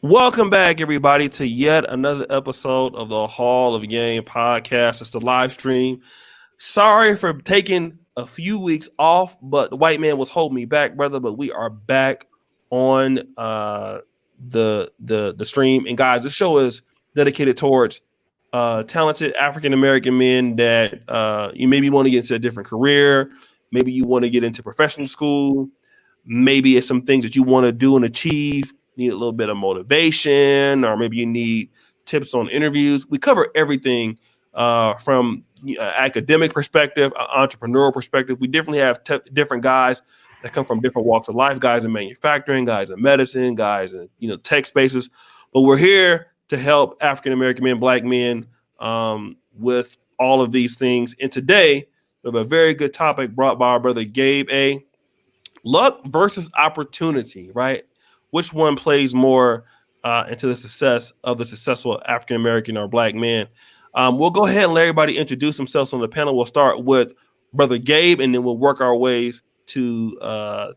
Welcome back, everybody, to yet another episode of the Hall of Game podcast. It's the live stream. Sorry for taking a few weeks off, but the white man was holding me back, brother. But we are back on the stream, and guys, the show is dedicated towards talented African American men that you maybe want to get into a different career, maybe you want to get into professional school, maybe it's some things that you want to do and achieve. Need a little bit of motivation, or maybe you need tips on interviews. We cover everything from academic perspective, entrepreneurial perspective. We definitely have different guys that come from different walks of life, guys in manufacturing, guys in medicine, guys in tech spaces. But we're here to help African American men, Black men, with all of these things. And today we have a very good topic brought by our brother Gabe A. Luck versus opportunity, right? Which one plays more into the success of the successful African American or Black man? We'll go ahead and let everybody introduce themselves on the panel. We'll start with Brother Gabe, and then we'll work our ways to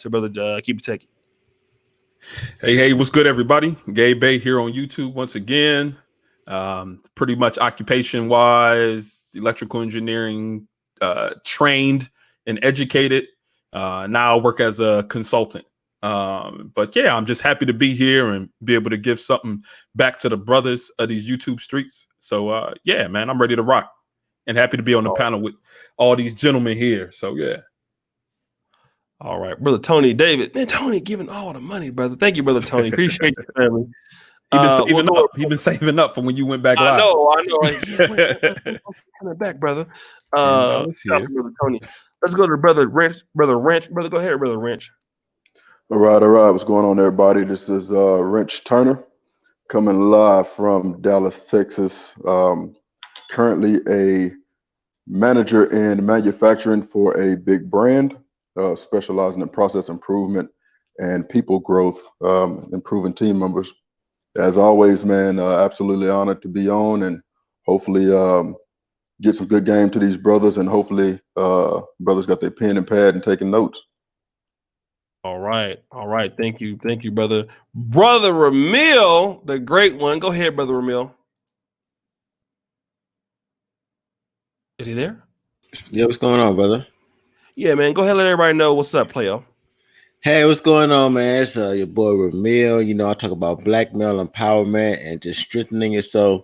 Brother Keep It Techie. Hey, what's good, everybody? Gabe Bay here on YouTube once again. Pretty much occupation-wise, electrical engineering, trained and educated. Now I work as a consultant. But yeah, I'm just happy to be here and be able to give something back to the brothers of these YouTube streets. So yeah, man, I'm ready to rock and happy to be on the panel with all these gentlemen here. So yeah. All right, Brother Tony David. Man, Tony giving all the money, brother. Thank you, Brother Tony. Appreciate you, family. He been saving up from when you went back live. I know. Coming back, brother. Brother Tony. Let's go to Brother Wrench. Brother, go ahead, Brother Wrench. All right. What's going on, everybody? This is Wrench Turner coming live from Dallas, Texas. Currently a manager in manufacturing for a big brand, specializing in process improvement and people growth, improving team members. As always, man, absolutely honored to be on and hopefully get some good game to these brothers, and hopefully brothers got their pen and pad and taking notes. All right. Thank you, brother. Brother Ramil, the great one. Go ahead, Brother Ramil. Is he there? Yeah, what's going on, brother? Yeah, man. Go ahead and let everybody know what's up, playo. Hey, what's going on, man? It's your boy Ramil. You know, I talk about black male empowerment and just strengthening yourself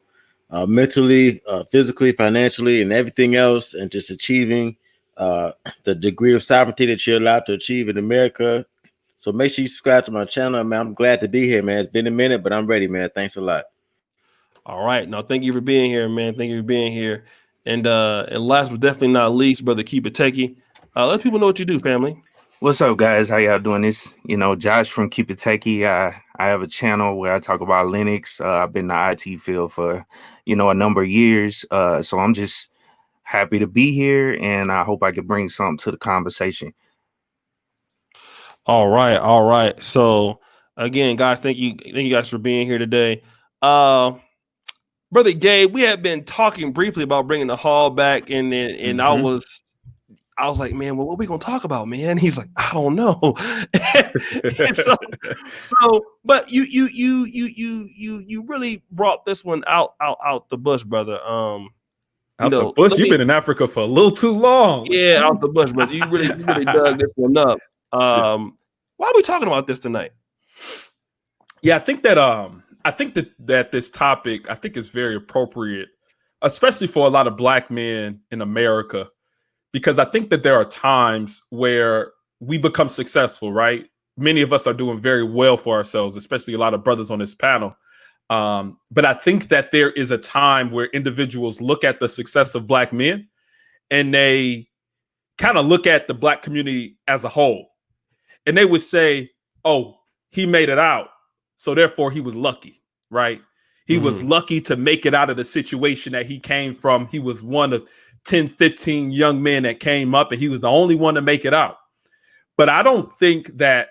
mentally, physically, financially, and everything else, and just achieving the degree of sovereignty that you're allowed to achieve in America. So make sure you subscribe to my channel, man. I'm glad to be here, man. It's been a minute, but I'm ready, man. Thanks a lot. All right. Now, thank you for being here, man. Thank you for being here. And last but definitely not least, Brother Keep It Techie. Let people know what you do, family. What's up, guys? How y'all doing? This, Josh from Keep It Techie. I have a channel where I talk about Linux. I've been in the IT field for, a number of years. So I'm just happy to be here, and I hope I can bring something to the conversation. All right. So again, guys, thank you guys for being here today. Brother Gabe, we have been talking briefly about bringing the hall back, and I was like, man, well, what are we gonna talk about, man? He's like, I don't know. But you really brought this one out the bush, brother. The bush. You've been in Africa for a little too long. Yeah, out the bush, brother. You really dug this one up. Why are we talking about this tonight? Yeah, I think that this topic, I think, is very appropriate, especially for a lot of black men in America, because I think that there are times where we become successful, right? Many of us are doing very well for ourselves, especially a lot of brothers on this panel. But I think that there is a time where individuals look at the success of black men and they kind of look at the black community as a whole. And they would say, oh, he made it out, so therefore he was lucky, right? He was lucky to make it out of the situation that he came from. He was one of 10, 15 young men that came up, and he was the only one to make it out. But I don't think that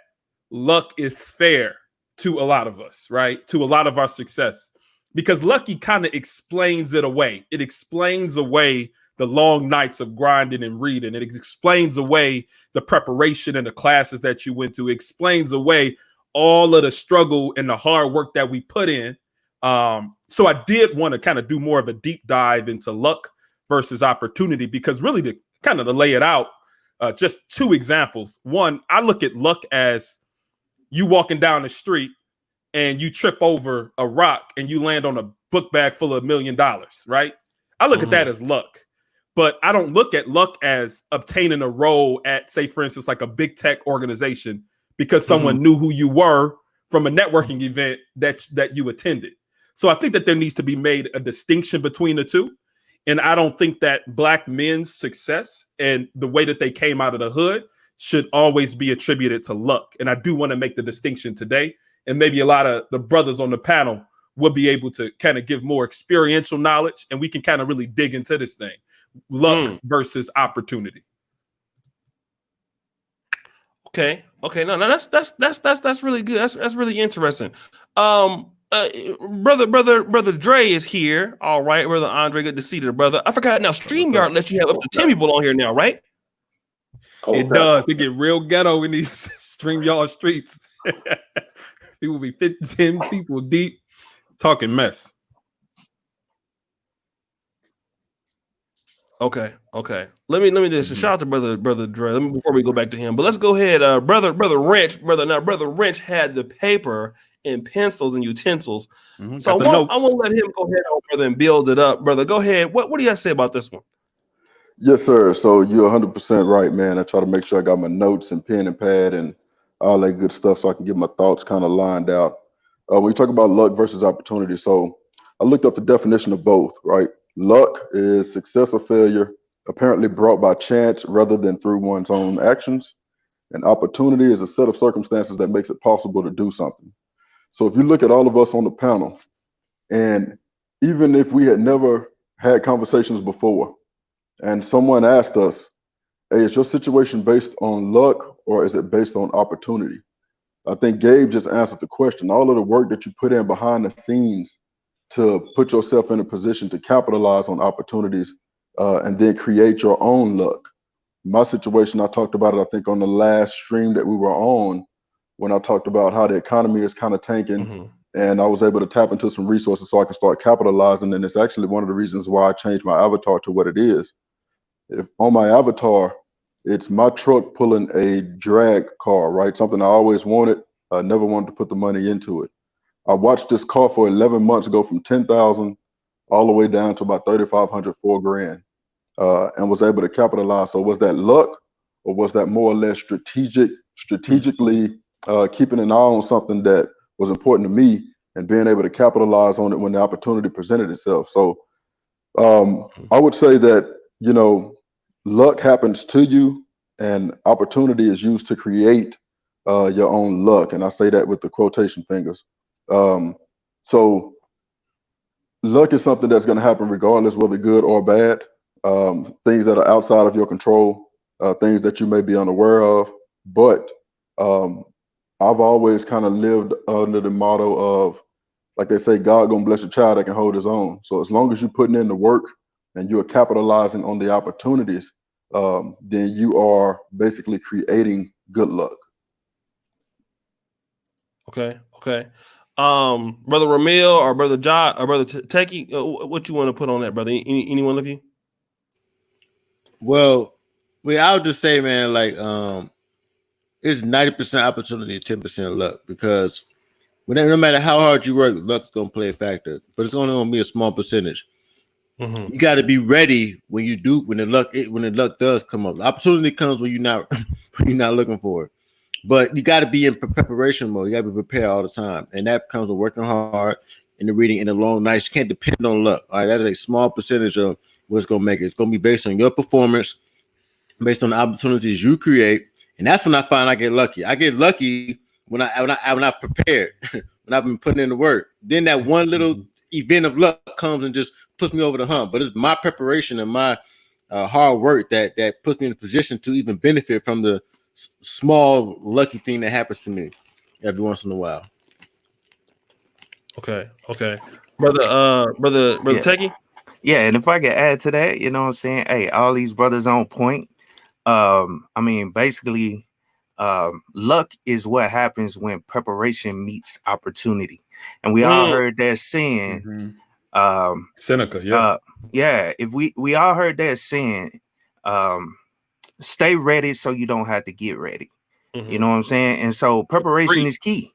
luck is fair to a lot of us, right? To a lot of our success, because lucky kind of explains it away. It explains away the long nights of grinding and reading. It explains away the preparation and the classes that you went to. It explains away all of the struggle and the hard work that we put in. So I did want to kind of do more of a deep dive into luck versus opportunity, because really to kind of to lay it out, just two examples. One, I look at luck as you walking down the street and you trip over a rock and you land on a book bag full of $1 million, right? I look at that as luck. But I don't look at luck as obtaining a role at, say, for instance, like a big tech organization because someone knew who you were from a networking event that you attended. So I think that there needs to be made a distinction between the two. And I don't think that Black men's success and the way that they came out of the hood should always be attributed to luck. And I do want to make the distinction today. And maybe a lot of the brothers on the panel will be able to kind of give more experiential knowledge, and we can kind of really dig into this thing. Luck versus opportunity. Okay. No, that's really good. That's really interesting. Brother Dre is here. All right, brother Andre, good to see you, brother. I forgot now. StreamYard lets you have up to 10 people on here now, right? It does. It get real ghetto in these StreamYard streets. People be 10 people deep talking mess. Okay. Let me just shout out to brother Dre. Before we go back to him, but let's go ahead. Brother Wrench had the paper and pencils and utensils. So I won't let him go ahead, brother, and build it up, brother. Go ahead. What do you guys say about this one? Yes, sir. So you're 100% right, man. I try to make sure I got my notes and pen and pad and all that good stuff so I can get my thoughts kind of lined out. When you talk about luck versus opportunity, so I looked up the definition of both, right? Luck is success or failure apparently brought by chance rather than through one's own actions. And opportunity is a set of circumstances that makes it possible to do something. So if you look at all of us on the panel, and even if we had never had conversations before, and someone asked us, hey, is your situation based on luck or is it based on opportunity? I think Gabe just answered the question. All of the work that you put in behind the scenes to put yourself in a position to capitalize on opportunities and then create your own luck. My situation, I talked about it, I think, on the last stream that we were on, when I talked about how the economy is kind of tanking, and I was able to tap into some resources so I can start capitalizing. And it's actually one of the reasons why I changed my avatar to what it is. If on my avatar, it's my truck pulling a drag car, right? Something I always wanted. I never wanted to put the money into it. I watched this car for 11 months go from 10,000 all the way down to about 3,500, $4,000, and was able to capitalize. So was that luck, or was that more or less strategically keeping an eye on something that was important to me and being able to capitalize on it when the opportunity presented itself? So I would say that, luck happens to you and opportunity is used to create your own luck. And I say that with the quotation fingers. So luck is something that's going to happen regardless whether good or bad. Things that are outside of your control, things that you may be unaware of. But I've always kind of lived under the motto of, like they say, God gonna bless a child that can hold his own. So as long as you're putting in the work and you're capitalizing on the opportunities, then you are basically creating good luck. Okay. Brother Ramil or Brother Jot or Brother Techie, what you want to put on that, brother? Any one of you? Well, I would just say, man, like it's 90% opportunity, 10% luck, because no matter how hard you work, luck's gonna play a factor, but it's only gonna be a small percentage. You got to be ready when the luck does come up. The opportunity comes when you're not looking for it. But you got to be in preparation mode. You got to be prepared all the time. And that comes with working hard and the reading in the long nights. You can't depend on luck. All right, that is a small percentage of what's going to make it. It's going to be based on your performance, based on the opportunities you create. And that's when I find I get lucky. I get lucky when I'm prepared, when I've been putting in the work. Then that one little event of luck comes and just puts me over the hump. But it's my preparation and my hard work that puts me in a position to even benefit from the small lucky thing that happens to me every once in a while. Okay. Brother Techie? Yeah, and if I could add to that, you know what I'm saying? Hey, all these brothers on point. I mean, basically, luck is what happens when preparation meets opportunity. And we all heard that saying. Seneca, yeah. Yeah, if we all heard that saying, stay ready so you don't have to get ready. You know what I'm saying? And so preparation is key.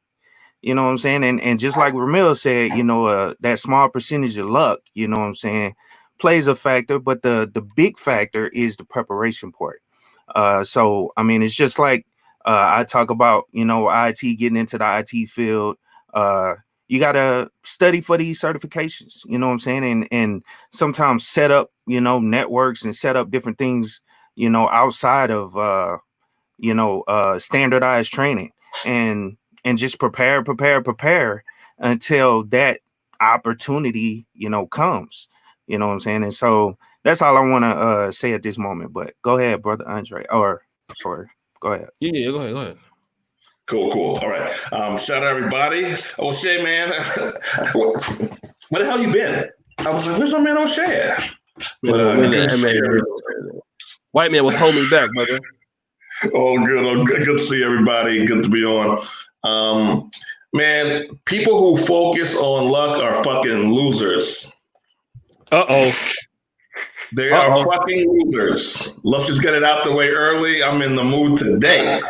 You know what I'm saying? And just like Ramil said, you know, that small percentage of luck, you know what I'm saying, plays a factor, but the big factor is the preparation part. So I mean, it's just like I talk about, you know, IT, getting into the IT field. You gotta study for these certifications, you know what I'm saying, and sometimes set up, you know, networks and set up different things, you know, outside of standardized training, and just prepare until that opportunity, you know, comes. You know what I'm saying? And so that's all I want to say at this moment. But go ahead, brother Andre. Or sorry, go ahead. Yeah, go ahead. Cool. All right. Shout out everybody. O'Shea, man. Where the hell you been? I was like, where's my man O'Shea at? But white man was holding me back, brother. Oh, good to see everybody. Good to be on. Man, people who focus on luck are fucking losers. They are fucking losers. Let's just get it out the way early. I'm in the mood today.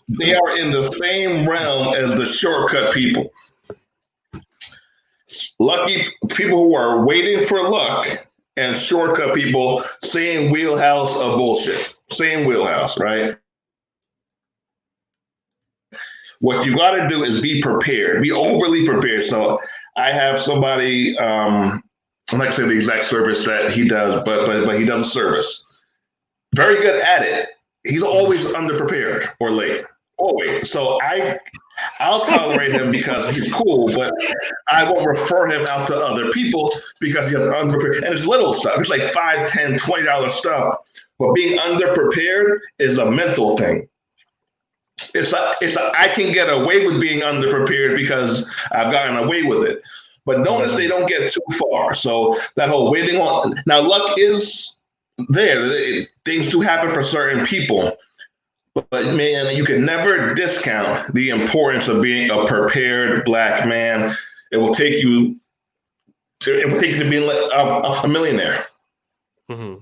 They are in the same realm as the shortcut people. Lucky people who are waiting for luck and shortcut people, same wheelhouse of bullshit. Same wheelhouse, right? What you got to do is be prepared, be overly prepared. So I have somebody, I'm not going to say the exact service that he does, but he does a service. Very good at it. He's always underprepared or late. Always. So I'll tolerate him because he's cool, but I won't refer him out to other people because he has underprepared. And it's little stuff. It's like $5, $10, $20 stuff. But being underprepared is a mental thing. I can get away with being underprepared because I've gotten away with it. But notice they don't get too far. So that whole waiting on. Now, luck is there. Things do happen for certain people. But man, you can never discount the importance of being a prepared Black man. It will take you to being a millionaire. Mm-hmm.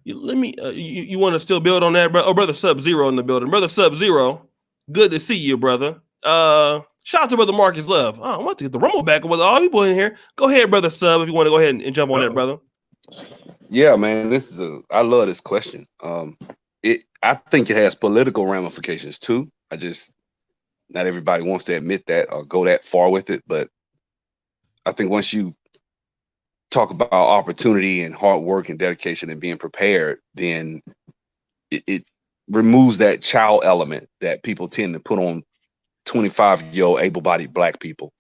Let me. You want to still build on that, bro? Oh, brother Sub-Zero in the building. Brother Sub-Zero, good to see you, brother. Shout out to brother Marcus Love. I want to get the rumble back with all people in here. Go ahead, brother Sub, if you want to go ahead and jump on that, brother. Yeah, man, I love this question. I think it has political ramifications too. Not everybody wants to admit that or go that far with it, but I think once you talk about opportunity and hard work and dedication and being prepared, then it removes that child element that people tend to put on 25-year-old able-bodied Black people.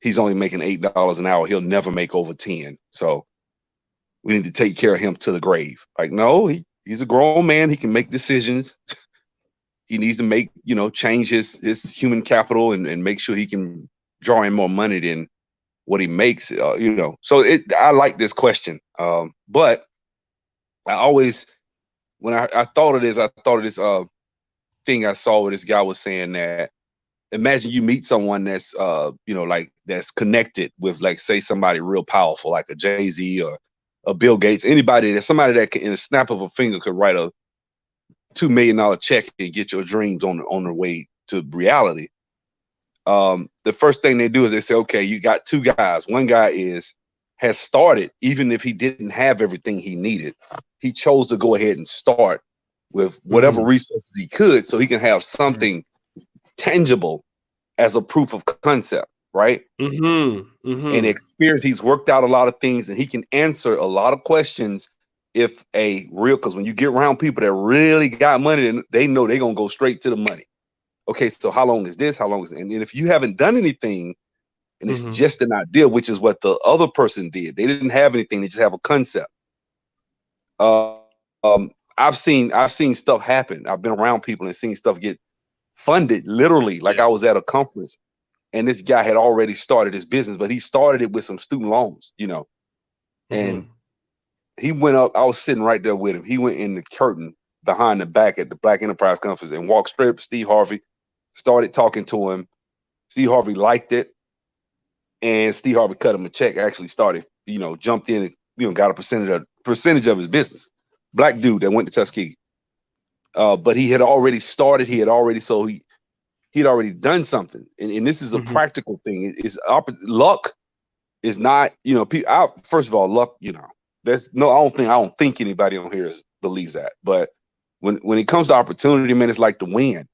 He's only making $8 an hour. He'll never make over 10. So we need to take care of him to the grave. Like, no, he's a grown man. He can make decisions. He needs to make, change his human capital and make sure he can draw in more money than what he makes, So I like this question. But I always, when I thought of this, thing I saw where this guy was saying that, imagine you meet someone that's, that's connected with, like, say, somebody real powerful, like a Jay-Z or a Bill Gates, somebody that can, in a snap of a finger, could write a $2 million check and get your dreams on their way to reality. The first thing they do is they say, okay, you got two guys. One guy has started, even if he didn't have everything he needed. He chose to go ahead and start with whatever resources he could so he can have something tangible as a proof of concept, right? And experience. He's worked out a lot of things and he can answer a lot of questions because when you get around people that really got money, then they know they're going to go straight to the money. Okay, so how long is this? How long is it? And if you haven't done anything and it's just an idea, which is what the other person did. They didn't have anything, they just have a concept. I've seen stuff happen. I've been around people and seen stuff get funded literally. Like I was at a conference and this guy had already started his business, but he started it with some student loans, and He went up. I was sitting right there with him. He went in the curtain behind the back at the Black Enterprise Conference and walked straight up to Steve Harvey, started talking to him. Steve Harvey liked it, and Steve Harvey cut him a check. Actually started, jumped in and, got a percentage of his business. Black dude that went to Tuskegee. But he had already started. He'd already done something. And this is a practical thing. Luck is not, first of all, luck, I don't think anybody on here believes that. But when it comes to opportunity, man, it's like the wind.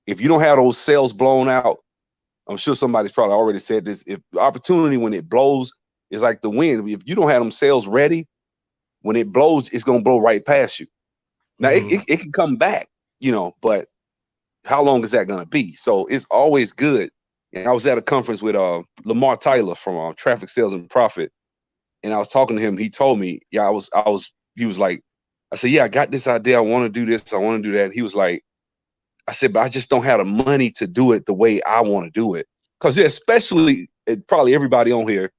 If you don't have those sails blown out, I'm sure somebody's probably already said this. If the opportunity, when it blows, is like the wind. If you don't have them sails ready, when it blows, it's going to blow right past you. Now, it can come back, but how long is that going to be? So it's always good. And I was at a conference with Lamar Tyler from Traffic Sales and Profit. And I was talking to him. He told me, he was like, I said, yeah, I got this idea. I want to do this. I want to do that. And he was like, I said, but I just don't have the money to do it the way I want to do it. Because especially probably everybody on here,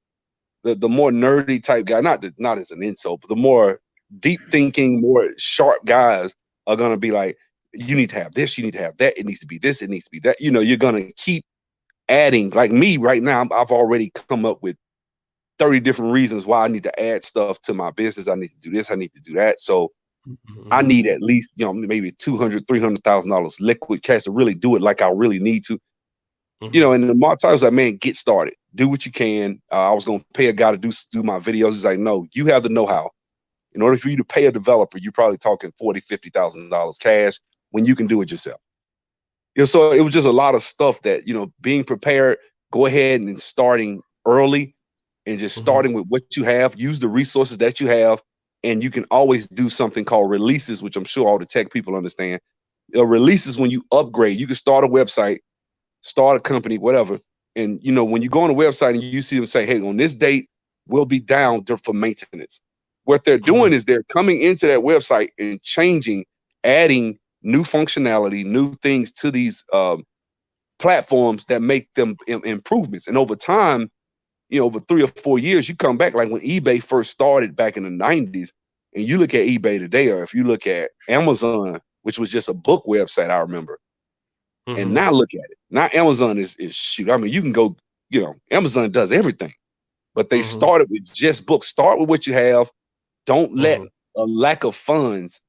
the more nerdy type guy, not as an insult, but the more deep thinking, more sharp guys are going to be like, you need to have this, you need to have that. It needs to be this, it needs to be that. You're going to keep adding. Like me right now, I've already come up with 30 different reasons why I need to add stuff to my business. I need to do this, I need to do that. So I need at least, maybe $200,000, $300,000 liquid cash to really do it like I really need to. And the Martin was like, man, get started. Do what you can. I was going to pay a guy to do my videos. He's like, no, you have the know-how. In order for you to pay a developer, you're probably talking $40,000, $50,000 cash when you can do it yourself. So it was just a lot of stuff that, being prepared, go ahead and starting early and just starting with what you have, use the resources that you have. And you can always do something called releases, which I'm sure all the tech people understand. Releases when you upgrade. You can start a website, start a company, whatever. And, when you go on a website and you see them say, hey, on this date, we'll be down for maintenance. What they're doing is they're coming into that website and changing, adding new functionality, new things to these platforms that make them improvements. And over time, over 3 or 4 years, you come back like when eBay first started back in the 90s, and you look at eBay today, or if you look at Amazon, which was just a book website, I remember. And now look at it. Now Amazon is shoot. I mean, you can go, Amazon does everything, but they started with just books. Start with what you have. Don't let a lack of funds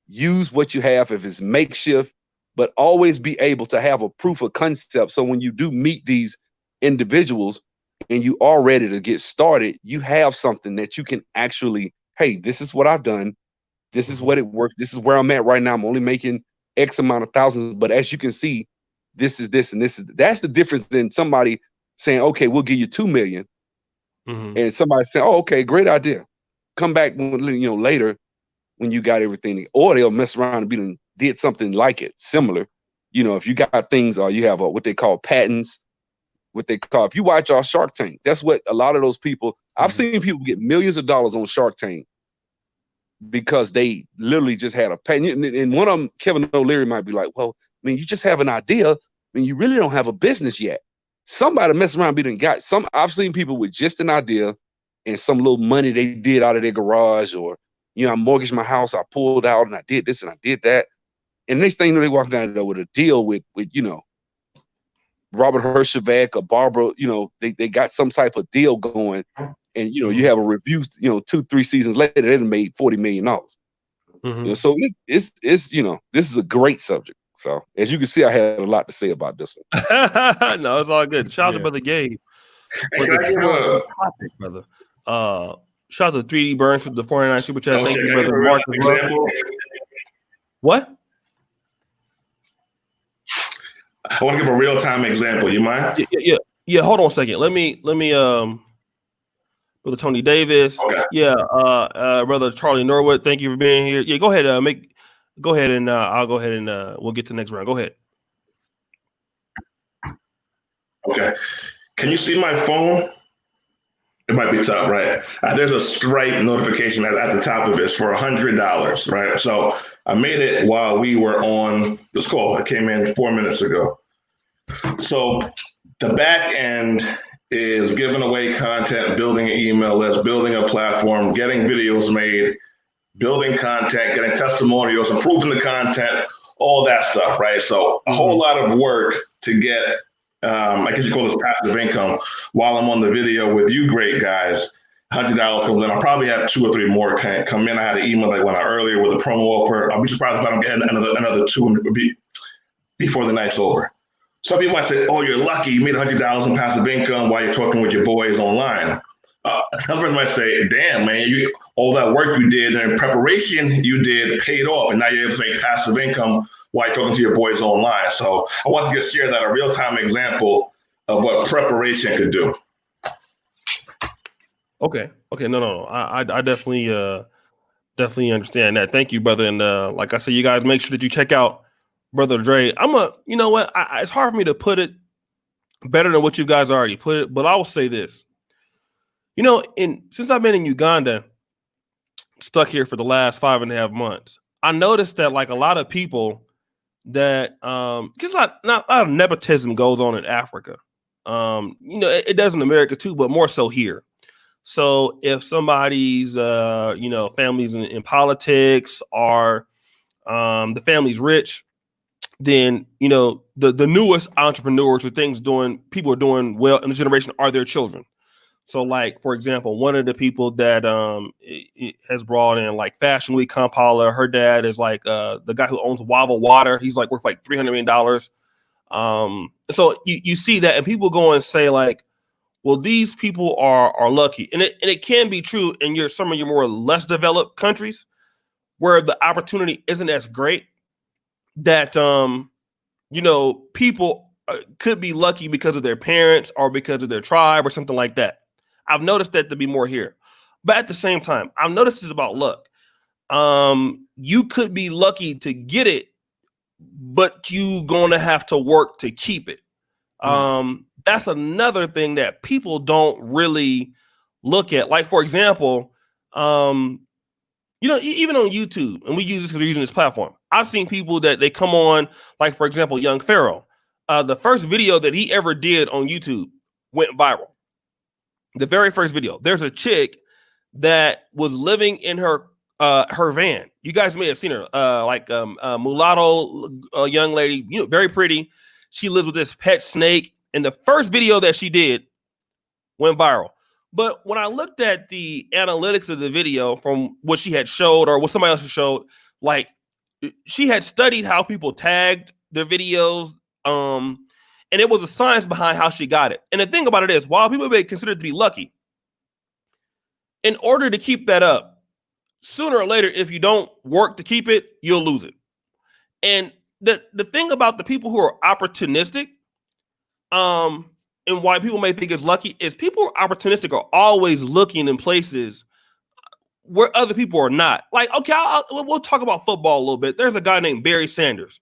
use what you have if it's makeshift, but always be able to have a proof of concept. So when you do meet these individuals, and you are ready to get started, you have something that you can actually, hey, this is what I've done. This is what it works. This is where I'm at right now. I'm only making X amount of thousands. But as you can see, this is this and this is, that's the difference in somebody saying, okay, we'll give you 2 million. And somebody saying, oh, okay, great idea. Come back later when you got everything, or they'll mess around and did something like it, similar. If you got things, or you have what they call patents, if you watch our Shark Tank, that's what a lot of those people, I've seen people get millions of dollars on Shark Tank because they literally just had a patent. And one of them, Kevin O'Leary, might be like, well, I mean, you just have an idea. I mean, you really don't have a business yet. Somebody messing around I've seen people with just an idea and some little money they did out of their garage, or, I mortgaged my house, I pulled out and I did this and I did that. And next thing you know, they walk down there with a deal with Robert Herjavec or Barbara, they got some type of deal going, and you have a review, 2-3 seasons later, they done made $40 million. So it's this is a great subject. So as you can see, I had a lot to say about this one. No, it's all good. Shout out to Brother Gabe for the topic, brother. Shout out to 3D Burns for the 49 super chat. Thank you, brother Mark. What? I want to give a real-time example. You mind? Yeah. Hold on a second. Let me Brother Tony Davis. Okay. Yeah. Brother Charlie Norwood. Thank you for being here. Yeah. Go ahead. Go ahead and I'll go ahead and we'll get to the next round. Go ahead. Okay. Can you see my phone? It might be tough, right? There's a Stripe notification at the top of it for $100, right? So I made it while we were on this call. I came in 4 minutes ago. So the back end is giving away content, building an email list, building a platform, getting videos made, building content, getting testimonials, improving the content, all that stuff, right? So a whole lot of work to get, I guess you call this passive income while I'm on the video with you great guys. $100 comes in. I'll probably have 2 or 3 more come in. I had an email that went out earlier with a promo offer. I'll be surprised if I don't get another 2 before the night's over. Some people might say, oh, you're lucky. You made $100 in passive income while you're talking with your boys online. Another person might say, damn, man, all that work you did and preparation you did paid off, and now you're able to make passive income while you're talking to your boys online. So I want to just share that, a real-time example of what preparation could do. Okay. No. I definitely understand that. Thank you, brother. And like I said, you guys make sure that you check out Brother Dre. You know what? It's hard for me to put it better than what you guys already put it, but I will say this. You know, since I've been in Uganda, stuck here for the last 5.5 months, I noticed that like a lot of people that because not a lot of nepotism goes on in Africa. You know, it does in America too, but more so here. So if somebody's family's in politics or the family's rich, then you know the newest entrepreneurs or people are doing well in the generation are their children. So like, for example, one of the people that has brought in like Fashion Week, Kampala, her dad is like the guy who owns Wava Water. He's like worth like $300 million. So you see that, and people go and say like, well, these people are lucky, and it can be true in some of your more less developed countries where the opportunity isn't as great. That people could be lucky because of their parents or because of their tribe or something like that. I've noticed that to be more here, but at the same time, I've noticed this about luck. You could be lucky to get it, but you gonna have to work to keep it. That's another thing that people don't really look at. Like, for example, even on YouTube, and we use this because we're using this platform. I've seen people that they come on, like, for example, Young Pharaoh. The first video that he ever did on YouTube went viral. The very first video. There's a chick that was living in her van. You guys may have seen her, mulatto young lady, very pretty. She lives with this pet snake. And the first video that she did went viral. But when I looked at the analytics of the video from what she had showed or what somebody else had showed, like she had studied how people tagged their videos. And it was a science behind how she got it. And the thing about it is, while people may consider it to be lucky, in order to keep that up, sooner or later, if you don't work to keep it, you'll lose it. And the thing about the people who are opportunistic, and why people may think it's lucky, is people who are opportunistic are always looking in places where other people are not. Like, okay, we'll talk about football a little bit. There's a guy named Barry Sanders.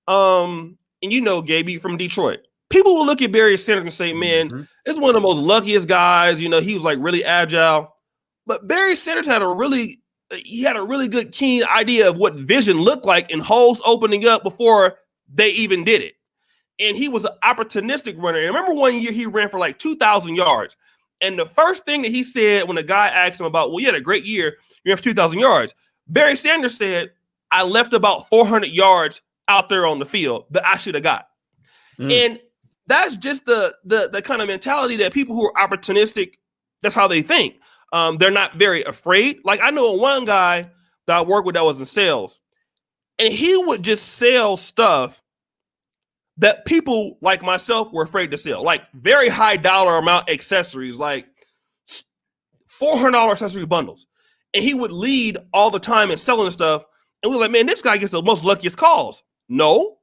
And Gaby from Detroit. People will look at Barry Sanders and say, man, this is one of the most luckiest guys. He was like really agile. But Barry Sanders had a really good keen idea of what vision looked like in holes opening up before they even did it. And he was an opportunistic runner. And remember one year he ran for like 2,000 yards. And the first thing that he said when the guy asked him about, well, you had a great year, you ran for 2,000 yards. Barry Sanders said, I left about 400 yards out there on the field that I should have got. And that's just the kind of mentality that people who are opportunistic, that's how they think. They're not very afraid. Like I know one guy that I worked with that was in sales, and he would just sell stuff that people like myself were afraid to sell, like very high dollar amount accessories, like $400 accessory bundles. And he would lead all the time in selling stuff. And we were like, man, this guy gets the most luckiest calls. No,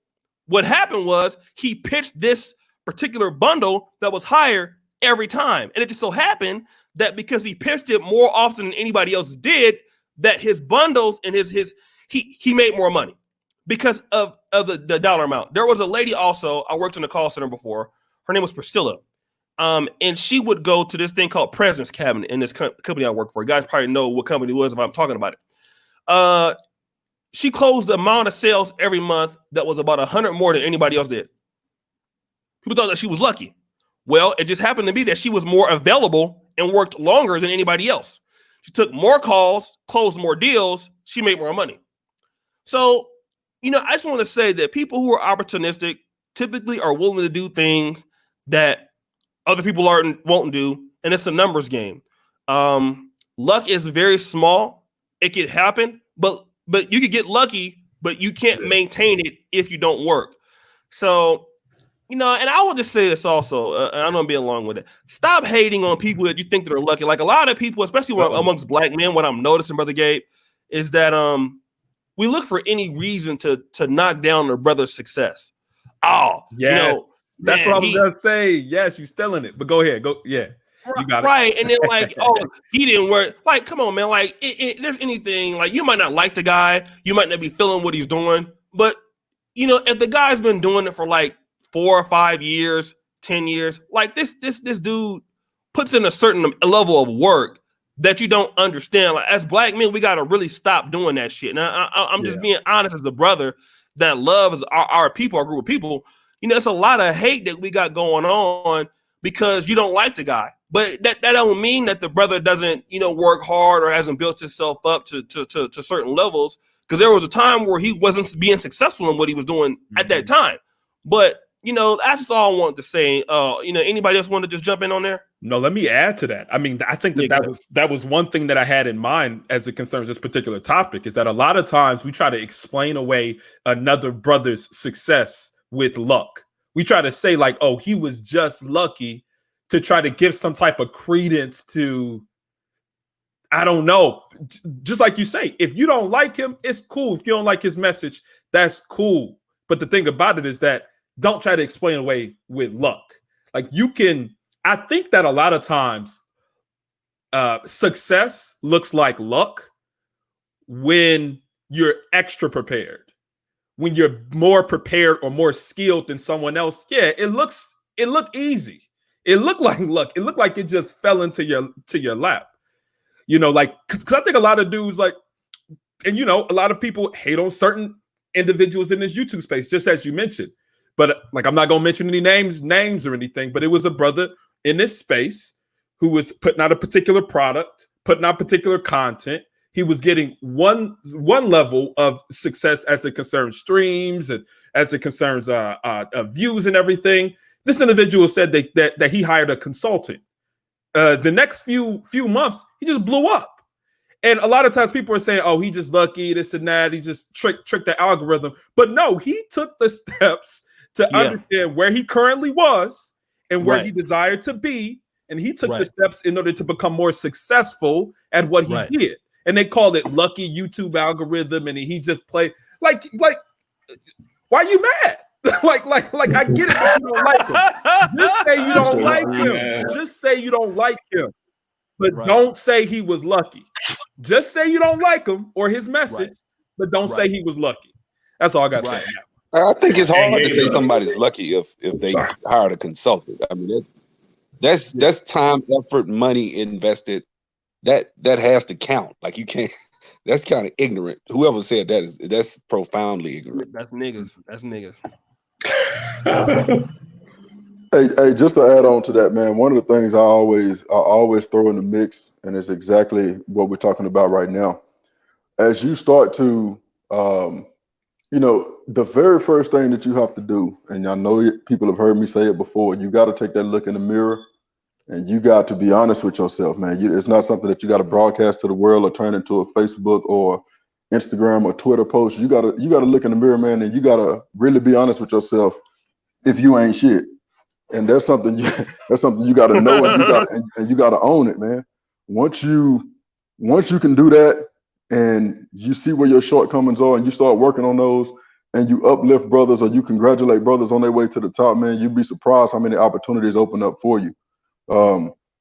what happened was he pitched this particular bundle that was higher every time. And it just so happened that because he pitched it more often than anybody else did, that his bundles and he made more money because of the dollar amount. There was a lady also, I worked in a call center before. Her name was Priscilla. And she would go to this thing called President's Cabinet in this company I work for. You guys probably know what company it was if I'm talking about it. She closed the amount of sales every month that was about 100 more than anybody else did. People thought that she was lucky. Well, it just happened to be that she was more available and worked longer than anybody else. She took more calls, closed more deals, she made more money. So, I just want to say that people who are opportunistic typically are willing to do things that other people won't do, and it's a numbers game. Luck is very small. It could happen, but you could get lucky, but you can't maintain it if you don't work. So, and I will just say this also, and I'm going to be along with it. Stop hating on people that you think that are lucky. Like a lot of people, especially amongst black men, what I'm noticing, Brother Gabe, is that we look for any reason to knock down their brother's success. Oh, yeah, that's what I was gonna say. Yes, you're stealing it, but go ahead. Yeah, you got it. Right, and then like, oh, he didn't work. Like, come on, man. Like, there's anything, like, you might not like the guy, you might not be feeling what he's doing, but if the guy's been doing it for like 4 or 5 years, 10 years, like this dude puts in a certain level of work that you don't understand. Like, as black men, we got to really stop doing that shit. Now, I'm just being honest as the brother that loves our people, our group of people. It's a lot of hate that we got going on because you don't like the guy. But that don't mean that the brother doesn't, work hard or hasn't built himself up to certain levels. Because there was a time where he wasn't being successful in what he was doing at that time. But, that's just all I wanted to say. Anybody else want to just jump in on there? No, let me add to that. I mean, I think that was one thing that I had in mind as it concerns this particular topic, is that a lot of times we try to explain away another brother's success with luck. We try to say like, oh, he was just lucky, to try to give some type of credence to, I don't know. Just like you say, if you don't like him, it's cool. If you don't like his message, that's cool. But the thing about it is that don't try to explain away with luck. Like I think that a lot of times success looks like luck when you're extra prepared, when you're more prepared or more skilled than someone else. Yeah, it looked easy. It looked like luck. It looked like it just fell into your lap. Like, because I think a lot of dudes like, and a lot of people hate on certain individuals in this YouTube space, just as you mentioned. But like, I'm not gonna mention any names or anything. But it was a brother in this space who was putting out a particular product, putting out particular content. He was getting one level of success as it concerns streams and as it concerns views and everything. This individual said that he hired a consultant. The next few months, he just blew up. And a lot of times people are saying, oh, he just lucky, this and that. He just tricked the algorithm. But no, he took the steps to understand where he currently was and where he desired to be. And he took the steps in order to become more successful at what he did. And they called it lucky YouTube algorithm. And he just played like, why are you mad? like I get it that you don't like him. Just say you don't like him. Just say you don't like him. But don't say he was lucky. Just say you don't like him or his message, but don't say he was lucky. That's all I got to say. I think it's hard to say somebody's lucky if they hired a consultant. I mean, that's time, effort, money invested. That has to count. Like, you can't. That's kind of ignorant. Whoever said that's profoundly ignorant. That's niggas. Hey, just to add on to that, man, one of the things I always throw in the mix, and it's exactly what we're talking about right now. As you start to, the very first thing that you have to do, and I know people have heard me say it before, you got to take that look in the mirror, and you got to be honest with yourself, man. It's not something that you got to broadcast to the world or turn into a Facebook or Instagram or Twitter post. You gotta look in the mirror, man, and you gotta really be honest with yourself if you ain't shit. And that's something you gotta know, and you gotta own it, man. Once you can do that, and you see where your shortcomings are, and you start working on those, and you uplift brothers or you congratulate brothers on their way to the top, man, you'd be surprised how many opportunities open up for you.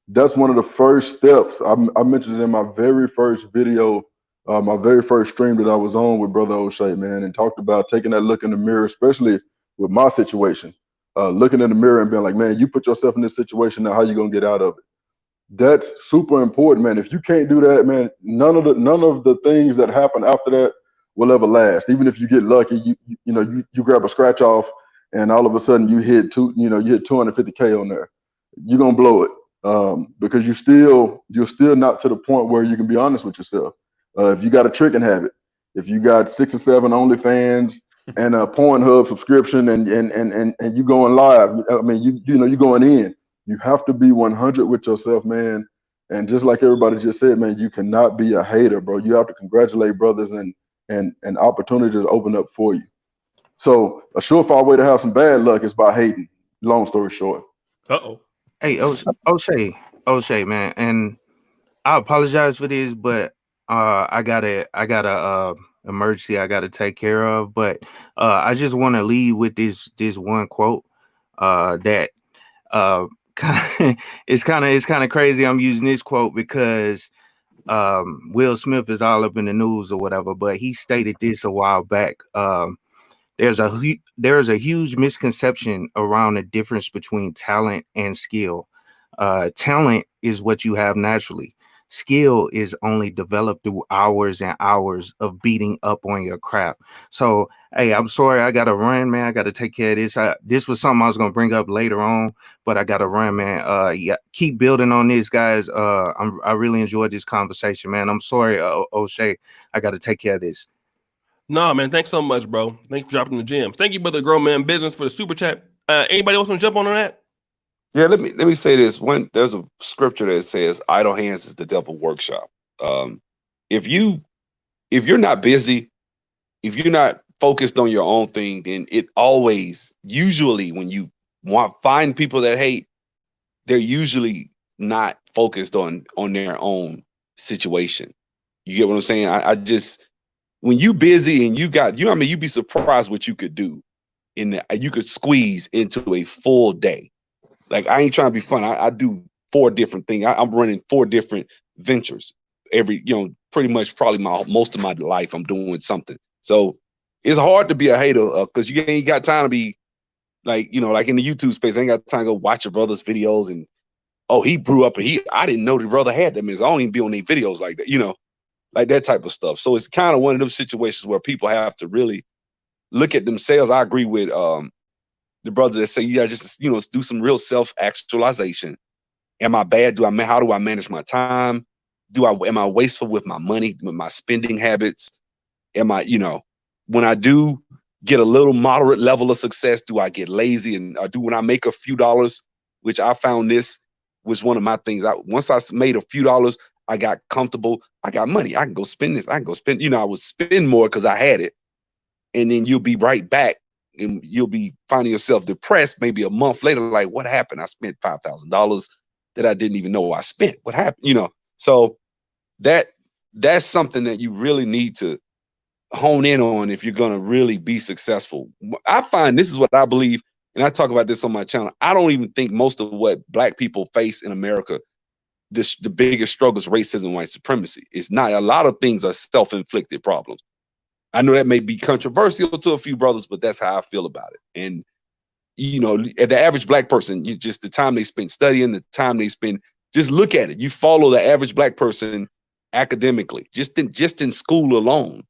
That's one of the first steps. I mentioned it in my very first video, my very first stream that I was on with Brother O'Shea, man, and talked about taking that look in the mirror, especially with my situation. Looking in the mirror and being like, man, you put yourself in this situation, now how you gonna get out of it? That's super important, man. If you can't do that, man, none of the things that happen after that will ever last. Even if you get lucky, you grab a scratch off and all of a sudden you hit 250K on there. you're gonna blow it, because you're still not to the point where you can be honest with yourself. If you got a tricking habit, if you got 6 or 7 OnlyFans and a Pornhub subscription, and you going live, I mean, you know, you going in. You have to be 100 with yourself, man. And just like everybody just said, man, you cannot be a hater, bro. You have to congratulate brothers, and opportunities open up for you. So a surefire way to have some bad luck is by hating. Long story short. Uh-oh. Hey, O'Shea, man, and I apologize for this, but I got a emergency I gotta take care of. But I just want to leave with this one quote that it's kind of crazy. I'm using this quote because Will Smith is all up in the news or whatever, but he stated this a while back. There's a huge misconception around the difference between talent and skill. Talent is what you have naturally. Skill is only developed through hours and hours of beating up on your craft. So, hey, I'm sorry, I gotta run, man. I gotta take care of this. This was something I was gonna bring up later on, but I gotta run, man. Yeah, keep building on this, guys. I really enjoyed this conversation, man. I'm sorry, O'Shea. I gotta take care of this. No, man. Thanks so much, bro. Thanks for dropping the gems. Thank you, brother Grown Man Business, for the super chat. Anybody else want to jump on that? Yeah, let me say this. There's a scripture that says, "Idle hands is the devil workshop." If you're not busy, if you're not focused on your own thing, then it always, usually, when you find people that hate, they're usually not focused on their own situation. You get what I'm saying? I just, when you busy and I mean, you'd be surprised what you could do you could squeeze into a full day. Like, I ain't trying to be fun. I do 4 different things. I'm running 4 different ventures pretty much probably most of my life I'm doing something. So it's hard to be a hater because you ain't got time to be like, like in the YouTube space. I ain't got time to go watch your brother's videos and, oh, he grew up and I didn't know the brother had them. I don't even be on these videos like that, like that type of stuff. So it's kind of one of those situations where people have to really look at themselves. I agree with the brother that say, yeah, just, do some real self-actualization. Am I bad? How do I manage my time? Am I wasteful with my money, with my spending habits? Am I, when I do get a little moderate level of success, do I get lazy? And when I make a few dollars, which I found this was one of my things. Once I made a few dollars, I got comfortable. I got money. I can go spend this. I can go spend, I would spend more because I had it. And then you'll be right back and you'll be finding yourself depressed maybe a month later. Like, what happened? I spent $5,000 that I didn't even know I spent. What happened? So that's something that you really need to hone in on if you're going to really be successful. I find this is what I believe, and I talk about this on my channel. I don't even think most of what Black people face in America, the biggest struggle is racism, white supremacy. It's not. A lot of things are self-inflicted problems. I know that may be controversial to a few brothers, but that's how I feel about it. And, the average Black person, just the time they spend studying, the time they spend, just look at it. You follow the average Black person academically, just in school alone,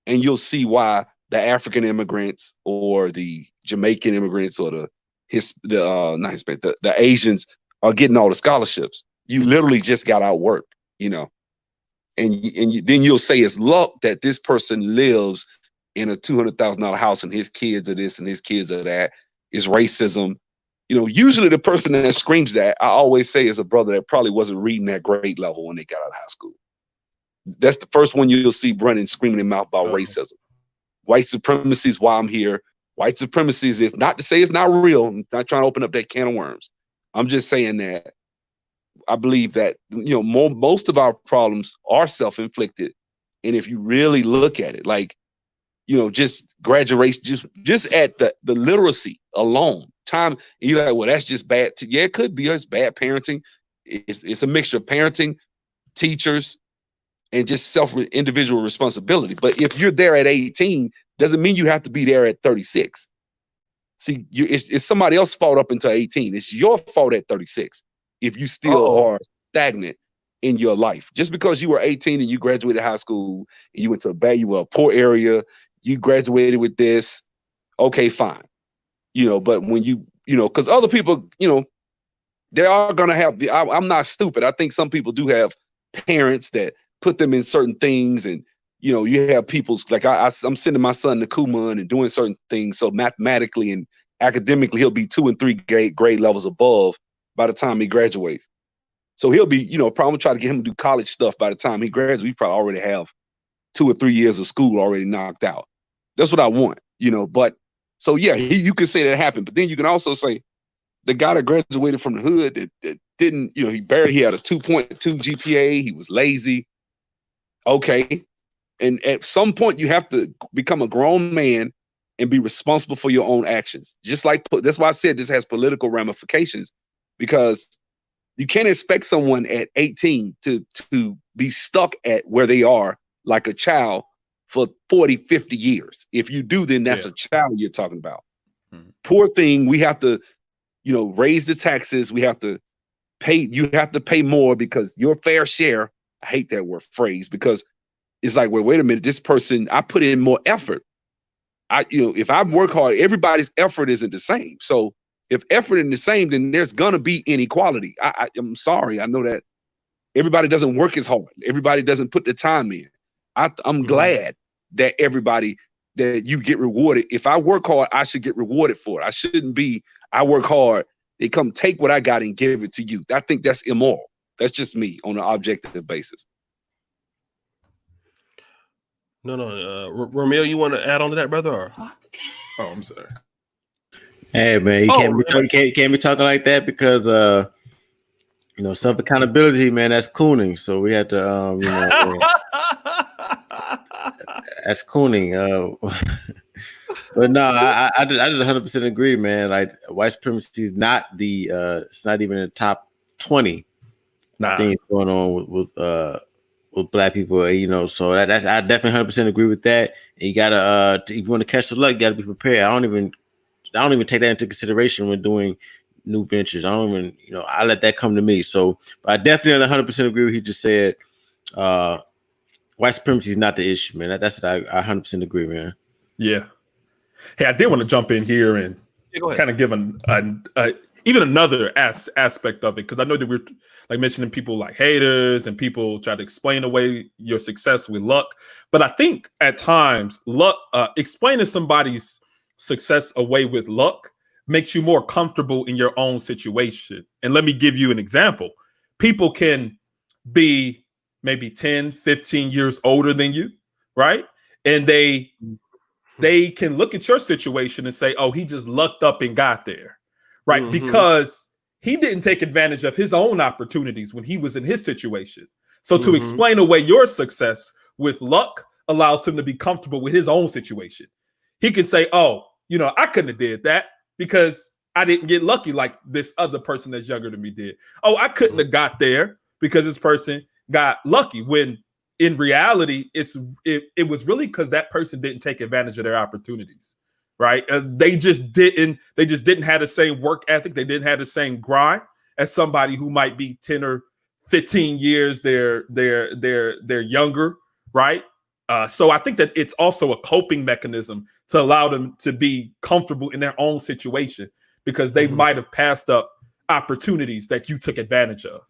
and you'll see why the African immigrants or the Jamaican immigrants or the Asians are getting all the scholarships. You literally just got outworked, and then you'll say it's luck that this person lives in a $200,000 house and his kids are this and his kids are that. Is racism. Usually the person that screams that, I always say, is a brother that probably wasn't reading at grade level when they got out of high school. That's the first one you'll see running, screaming in mouth about racism. White supremacy is why I'm here. White supremacy is not to say it's not real. I'm not trying to open up that can of worms. I'm just saying that I believe that, most of our problems are self-inflicted. And if you really look at it, like, just graduation, just at the literacy alone, time, you're like, well, that's just bad. Yeah, it could be. It's bad parenting. It's a mixture of parenting, teachers, and just individual responsibility. But if you're there at 18, doesn't mean you have to be there at 36. See, it's somebody else's fault up until 18. It's your fault at 36 if you still are stagnant in your life. Just because you were 18 and you graduated high school and you went to you were a poor area, you graduated with this, okay, fine. But when because other people, they are gonna have the. I'm not stupid. I think some people do have parents that put them in certain things, and you have people's like I'm sending my son to Kumon and doing certain things, so mathematically and academically he'll be 2 and 3 grade levels above by the time he graduates. So he'll be, probably try to get him to do college stuff by the time he graduates. We probably already have 2 or 3 years of school already knocked out. That's what I want, But so yeah, you can say that happened, but then you can also say the guy that graduated from the hood that didn't, he had a 2.2 GPA. He was lazy. Okay. And at some point you have to become a grown man and be responsible for your own actions. Just like, that's why I said this has political ramifications, because you can't expect someone at 18 to be stuck at where they are like a child for 40, 50 years. If you do, then that's a child you're talking about. Poor thing. We have to, raise the taxes. We have to pay. You have to pay more because your fair share. I hate that phrase, because it's like, well, wait a minute. This person, I put in more effort. If I work hard, everybody's effort isn't the same. So if effort isn't the same, then there's gonna be inequality. I'm sorry. I know that everybody doesn't work as hard. Everybody doesn't put the time in. I'm glad that that you get rewarded. If I work hard, I should get rewarded for it. I shouldn't be, I work hard, they come take what I got and give it to you. I think that's immoral. That's just me on an objective basis. No. Ramil, you want to add on to that, brother? Or? Oh, I'm sorry. Hey man, you can't be talking like that, because self accountability, man, that's cooning. So we had to that's cooning. But no, I just 100% agree, man. Like, white supremacy is not it's not even in the top 20 things going on with black people, so I definitely 100% agree with that. And you gotta, if you want to catch the luck, you gotta be prepared. I don't even take that into consideration when doing new ventures. I don't even, I let that come to me. So, but I definitely 100% agree with what he just said. White supremacy is not the issue, man. That's what I 100% agree, man. Yeah. Hey, I did want to jump in here and kind of give even another aspect of it, because I know that we're like mentioning people like haters and people try to explain away your success with luck. But I think at times luck, explaining somebody's success away with luck makes you more comfortable in your own situation. And let me give you an example. People can be maybe 10, 15 years older than you, right? And they can look at your situation and say, oh, he just lucked up and got there, right? Because he didn't take advantage of his own opportunities when he was in his situation. So to explain away your success with luck allows him to be comfortable with his own situation. He can say, oh, I couldn't have did that because I didn't get lucky like this other person that's younger than me did. Oh, I couldn't have got there because this person got lucky, when in reality, it was really because that person didn't take advantage of their opportunities, right? They just didn't have the same work ethic. They didn't have the same grind as somebody who might be 10 or 15 years they're younger, right? So I think that it's also a coping mechanism to allow them to be comfortable in their own situation, because they might have passed up opportunities that you took advantage of.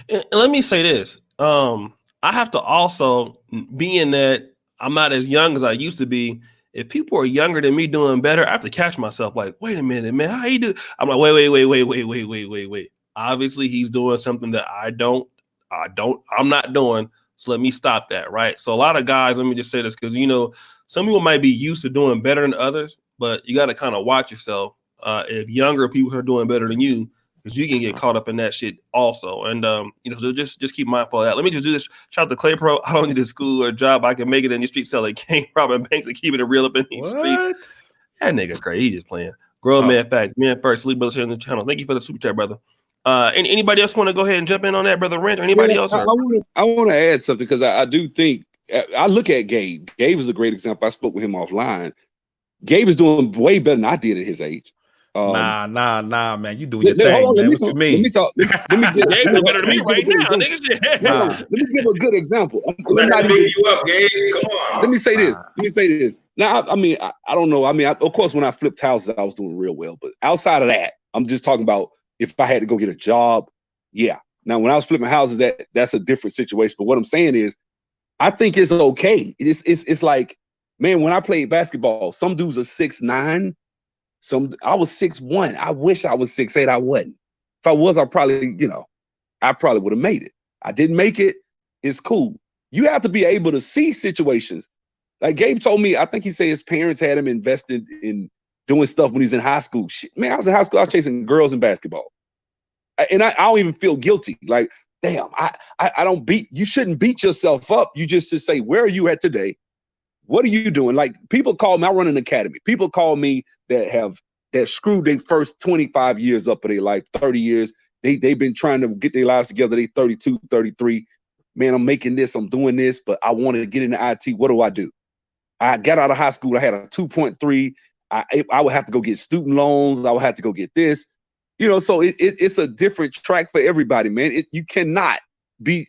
And let me say this. I have to also, being that I'm not as young as I used to be, if people are younger than me doing better, I have to catch myself like, wait a minute, man, how you do? I'm like, wait. Obviously, he's doing something that I'm not doing. So let me stop that, right? So a lot of guys, let me just say this, because, some people might be used to doing better than others, but you got to kind of watch yourself. If younger people are doing better than you, because you can get caught up in that shit also. And, so just keep mindful of that. Let me just do this. Shout out to Clay Pro. I don't need a school or a job. I can make it in the street selling gang, robbing banks, and keeping it real up in these streets. That nigga crazy. He just playing. Grown man facts. Man first. Sleep brothers here on the channel. Thank you for the super chat, brother. Anybody else want to go ahead and jump in on that, brother Rent, or anybody else? I want to add something, because I do think, I look at Gabe. Gabe is a great example. I spoke with him offline. Gabe is doing way better than I did at his age. Nah, man. You doing your thing, man. What you mean? Let me talk. Let me get better than me right now, nigga. Let me give a good example. Let me big you up, Gabe. Come on. Let me say this. Now, I mean, I don't know. I mean, of course, when I flipped houses, I was doing real well. But outside of that, I'm just talking about if I had to go get a job. Yeah. Now, when I was flipping houses, that's a different situation. But what I'm saying is, I think it's okay. It's like, man, when I played basketball, some dudes are 6'9". I was 6'1". I wish I was 6'8". I wasn't. If I was, I probably would have made it. I didn't make it. It's cool. You have to be able to see situations. Like Gabe told me, I think he said his parents had him invested in doing stuff when he's in high school. Shit, man, I was in high school. I was chasing girls in basketball. And I don't even feel guilty. Like, damn, I don't you shouldn't beat yourself up. You just to say, where are you at today? What are you doing? Like, people call me, I run an academy. People call me that screwed their first 25 years up of their life, 30 years. They've been trying to get their lives together. They 32, 33. Man, I'm making this, I'm doing this, but I want to get into IT. What do? I got out of high school. I had a 2.3. I would have to go get student loans. I would have to go get this. So it's a different track for everybody, man. You cannot be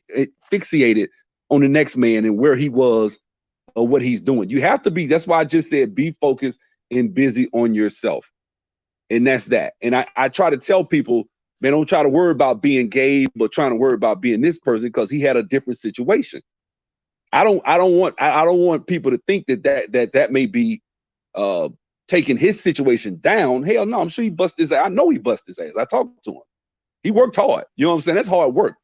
fixated on the next man and where he was or what he's doing. You have to be. That's why I just said be focused and busy on yourself. And that's that. And I try to tell people, man, don't try to worry about being Gabe, but trying to worry about being this person because he had a different situation. I don't want people to think that may be taking his situation down. Hell no, I'm sure he busted his ass. I know he busted his ass. I talked to him. He worked hard. You know what I'm saying? That's hard work.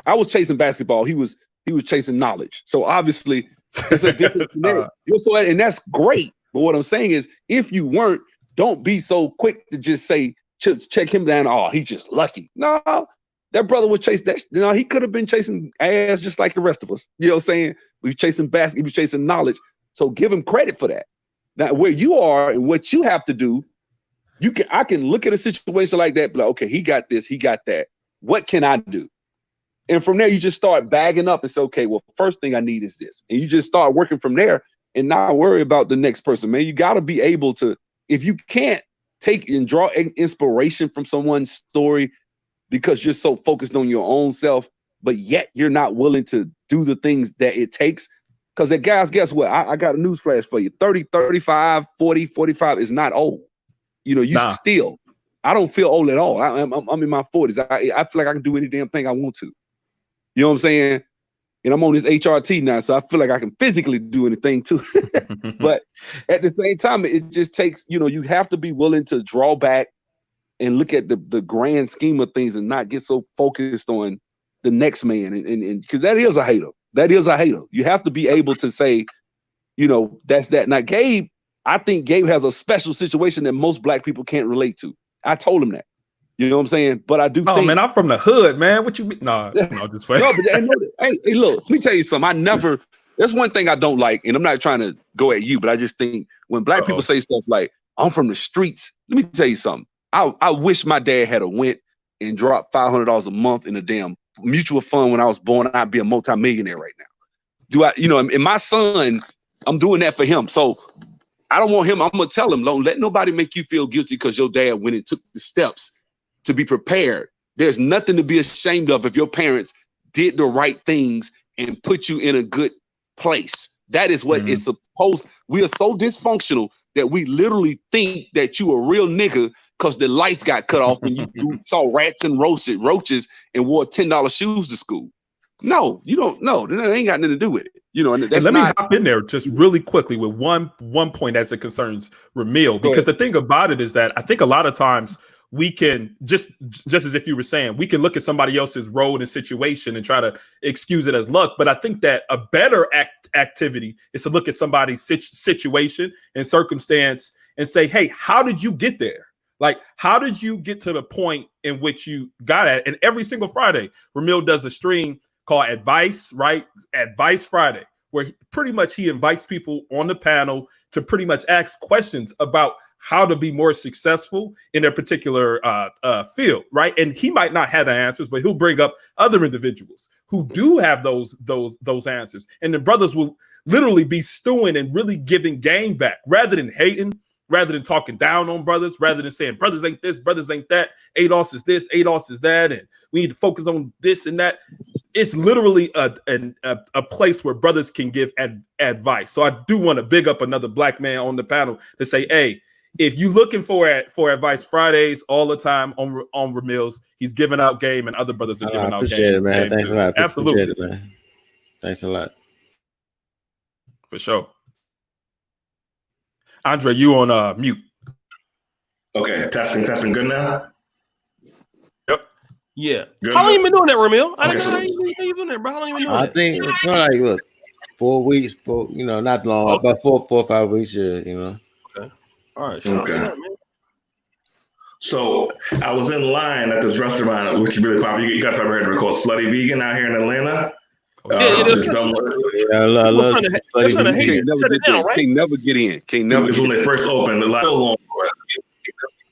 I was chasing basketball. He was chasing knowledge. So obviously it's a different and that's great. But what I'm saying is, if you weren't, don't be so quick to just say, check him down. Oh, he's just lucky. No, that brother would chase that. He could have been chasing ass just like the rest of us. You know what I'm saying? We were chasing basketball. He was chasing knowledge. So give him credit for that. Now, where you are and what you have to do, I can look at a situation like that, like, okay, he got this, he got that. What can I do? And from there, you just start bagging up and say, okay, well, first thing I need is this. And you just start working from there and not worry about the next person, man. You got to be able to, if you can't take and draw inspiration from someone's story because you're so focused on your own self, but yet you're not willing to do the things that it takes. Because guys, guess what? I got a news flash for you. 30, 35, 40, 45 is not old. Still, I don't feel old at all. I'm in my 40s. I feel like I can do any damn thing I want to. You know what I'm saying? And I'm on this HRT now, so I feel like I can physically do anything too. But at the same time, it just takes, you have to be willing to draw back and look at the grand scheme of things and not get so focused on the next man. And because that is a hater. That is a hater. You have to be able to say, that's that. Now, Gabe, I think Gabe has a special situation that most black people can't relate to. I told him that. You know what I'm saying? But I do think, man, I'm from the hood, man. What you mean? No, just wait. No, but hey, look, let me tell you something. That's one thing I don't like, and I'm not trying to go at you, but I just think when black people say stuff like, I'm from the streets, let me tell you something. I wish my dad had went and dropped $500 a month in a damn mutual fund when I was born. I'd be a multimillionaire right now. And my son, I'm doing that for him. So I don't want him. I'm going to tell him, don't let nobody make you feel guilty because your dad went and took the steps to be prepared. There's nothing to be ashamed of if your parents did the right things and put you in a good place. That is what it's supposed. We are so dysfunctional that we literally think that you a real nigga because the lights got cut off when you saw rats and roaches and wore $10 shoes to school. No, you don't know. That ain't got nothing to do with it. And let me hop in there just really quickly with one point as it concerns Ramil, because the thing about it is that I think a lot of times we can just as if you were saying, we can look at somebody else's road and situation and try to excuse it as luck. But I think that a better activity is to look at somebody's situation and circumstance and say, hey, how did you get there? Like, how did you get to the point in which you got at? And every single Friday, Ramil does a stream called Advice, right? Advice Friday, where pretty much he invites people on the panel to pretty much ask questions about how to be more successful in their particular field, right? And he might not have the answers, but he'll bring up other individuals who do have those answers. And the brothers will literally be stewing and really giving game back rather than hating, rather than talking down on brothers, rather than saying brothers ain't this, brothers ain't that, ADOS is this, ADOS is that, and we need to focus on this and that. it's literally a place where brothers can give advice. So I do want to big up another black man on the panel to say, hey, if you're looking for advice, Fridays all the time on Ramil's, he's giving out game, and other brothers are giving out appreciate game. it, man. Thanks a lot. Absolutely, appreciate it, man. Thanks a lot. For sure. Andre, you on mute. Okay, testing. Good now? Yep. Yeah. Good, How long good. you been doing that, Ramil? I Okay, didn't know so- how you doing that, bro. How long you been doing I that? think it's been like what, 4 weeks, not long, Okay. about 4 or 5 weeks, yeah. All right. Shout out to Okay. that, man. So I was in line at this restaurant, which is really popular. You guys probably heard of it, called Slutty Vegan out here in Atlanta. Yeah, Just don't work. Yeah, I love They're trying to hate Can't it. never Shut it get down, in. right? Can't never get in. Can't never Because get when in. they first opened, the line was long for it.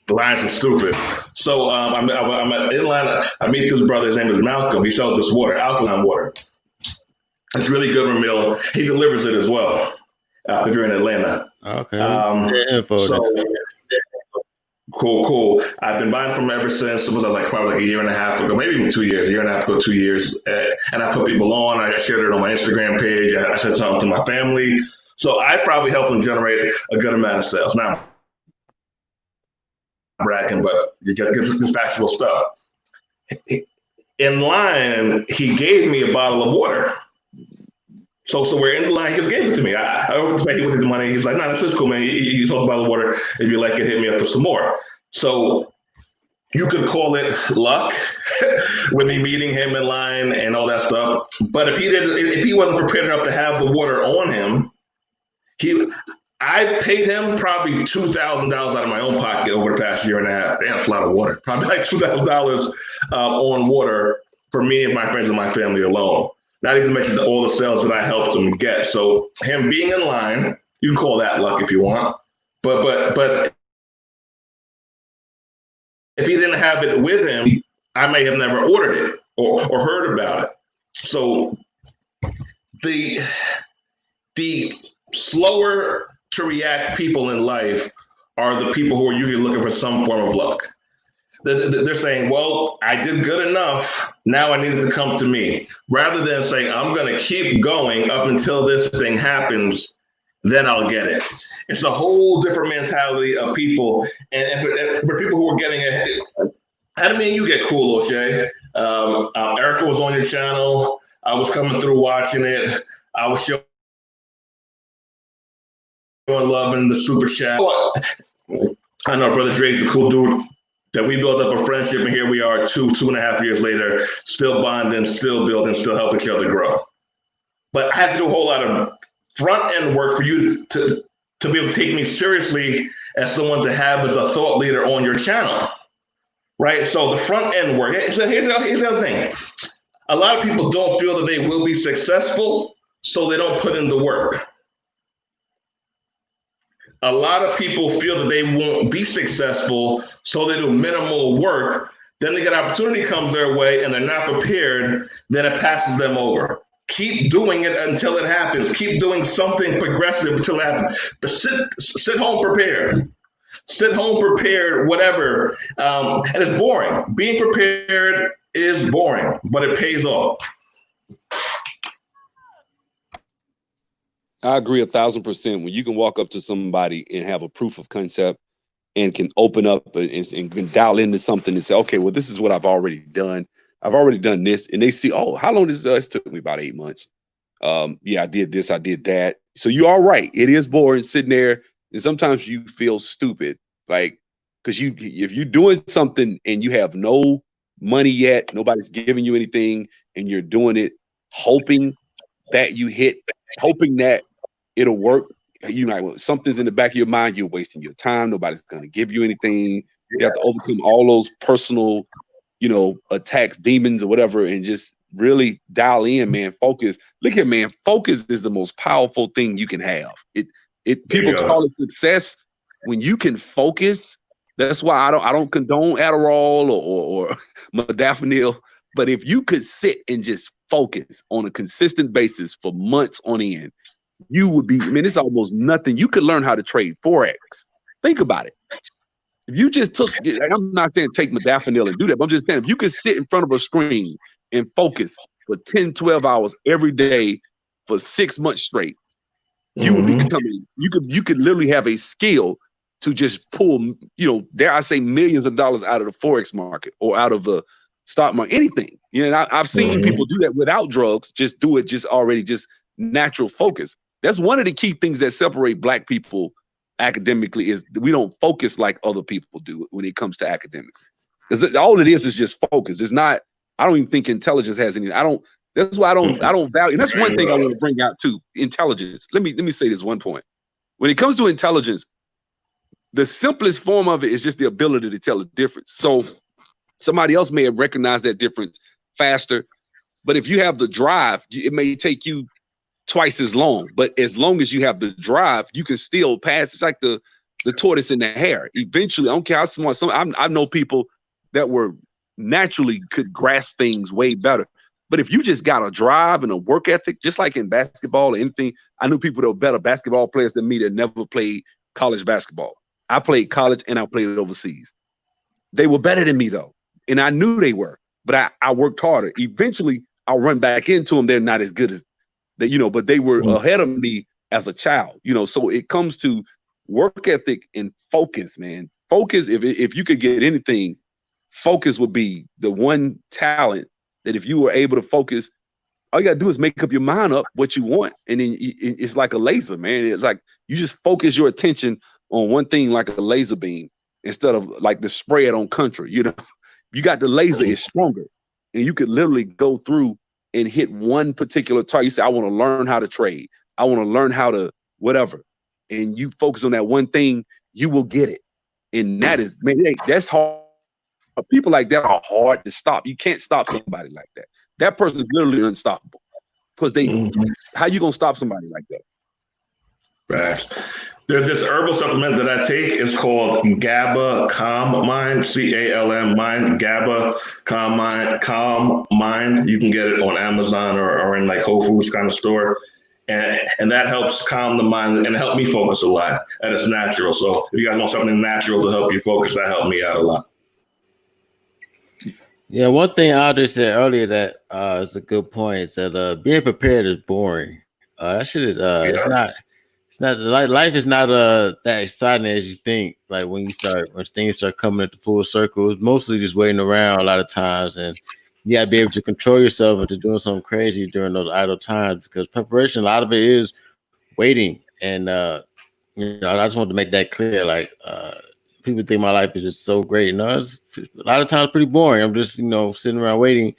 The lines are stupid. So I'm in line. I meet this brother. His name is Malcolm. He sells this water, alkaline water. It's really good, Ramil. He delivers it as well. If you're in Atlanta. Okay. So cool. I've been buying from him ever since. It was probably like a year and a half ago, maybe even 2 years. A year and a half ago, 2 years. And I put people on. I shared it on my Instagram page. I said something to my family. So I probably helped him generate a good amount of sales. Now, bragging, but you get this factual stuff. In line, he gave me a bottle of water. So we're in the line. He just gave it to me. I opened the bag with the money. He's like, "No, this is cool, man. You sold a bottle of water. If you like it, hit me up for some more." So you could call it luck with me meeting him in line and all that stuff. But if he wasn't prepared enough to have the water on him, I paid him probably $2,000 out of my own pocket over the past year and a half. Damn, that's a lot of water. Probably like $2,000 on water for me and my friends and my family alone. Not even mention all the sales that I helped him get. So him being in line, you can call that luck if you want. But if he didn't have it with him, I may have never ordered it or heard about it. So the slower to react people in life are the people who are usually looking for some form of luck. They're saying, well, I did good enough. Now I need it to come to me. Rather than saying, I'm going to keep going up until this thing happens, then I'll get it. It's a whole different mentality of people. And for people who are getting ahead, how do me and you get cool, O'Shea? Erica was on your channel. I was coming through watching it. I was showing love in the super chat. I know Brother Dre's a cool dude. That we built up a friendship, and here we are 2.5 years later, still bonding, still building, still helping each other grow. But I had to do a whole lot of front end work for you to be able to take me seriously as someone to have as a thought leader on your channel, right? So the front end work. So here's the other thing. A lot of people don't feel that they will be successful, so they don't put in the work. A lot of people feel that they won't be successful, so they do minimal work. Then they get opportunity comes their way and they're not prepared, then it passes them over. Keep doing it until it happens. Keep doing something progressive until it happens. But sit home prepared. Sit home prepared, whatever. And it's boring. Being prepared is boring, but it pays off. I agree 1,000%. When you can walk up to somebody and have a proof of concept and can open up and can dial into something and say, okay, well, this is what I've already done. I've already done this. And they see, oh, how long does this? It took me about 8 months. Yeah, I did this, I did that. So you are right. It is boring sitting there. And sometimes you feel stupid, like, because if you're doing something and you have no money yet, nobody's giving you anything, and you're doing it, hoping that you hit, hoping that it'll work. You know, something's in the back of your mind. You're wasting your time. Nobody's going to give you anything. You have to overcome all those personal, attacks, demons or whatever, and just really dial in, man. Focus. Look here, man. Focus is the most powerful thing you can have. People call it success. When you can focus, that's why I don't condone Adderall or modafinil. But if you could sit and just focus on a consistent basis for months on end, you would be, it's almost nothing. You could learn how to trade Forex. Think about it. If you just I'm not saying take modafinil and do that, but I'm just saying, if you could sit in front of a screen and focus for 10, 12 hours every day for 6 months straight, you would become you could literally have a skill to just pull, dare I say, millions of dollars out of the Forex market or out of the stock market, anything. And I've seen people do that without drugs, just do it just natural focus. That's one of the key things that separate Black people academically, is we don't focus like other people do when it comes to academics. Because all it is just focus. It's not, I don't even think intelligence has any, that's why I don't value, and that's one thing I want to bring out too, intelligence. Let me say this one point. When it comes to intelligence, the simplest form of it is just the ability to tell a difference. So somebody else may have recognized that difference faster, but if you have the drive, it may take you twice as long. But as long as you have the drive, you can still pass. It's like the tortoise and the hare. Eventually, I don't care how smart. I know people that were naturally could grasp things way better. But if you just got a drive and a work ethic, just like in basketball or anything, I knew people that were better basketball players than me that never played college basketball. I played college and I played it overseas. They were better than me though. And I knew they were, but I worked harder. Eventually I'll run back into them. They're not as good as they, but they were ahead of me as a child, so it comes to work ethic and focus, man. Focus, if you could get anything, focus would be the one talent that if you were able to focus, all you gotta do is make up your mind up what you want. And then it's like a laser, man. It's like you just focus your attention on one thing like a laser beam instead of like the spread on country. You got the laser is stronger, and you could literally go through and hit one particular target. You say, I want to learn how to trade. I want to learn how to whatever. And you focus on that one thing, you will get it. And that is, man, that's hard. People like that are hard to stop. You can't stop somebody like that. That person is literally unstoppable. Because how you gonna stop somebody like that? Right. There's this herbal supplement that I take. It's called GABA Calm Mind, CALM Mind, GABA Calm Mind. You can get it on Amazon or in like Whole Foods kind of store. And that helps calm the mind and help me focus a lot. And it's natural. So if you guys want something natural to help you focus, that helped me out a lot. Yeah, one thing Audrey said earlier that is a good point. Is that being prepared is boring. That shit is it's not like life is not that exciting as you think. Like when things start coming at the full circle, it's mostly just waiting around a lot of times, and you gotta be able to control yourself into doing something crazy during those idle times, because preparation, a lot of it is waiting. And I just want to make that clear. Like people think my life is just so great. No, it's a lot of times pretty boring. I'm just sitting around waiting,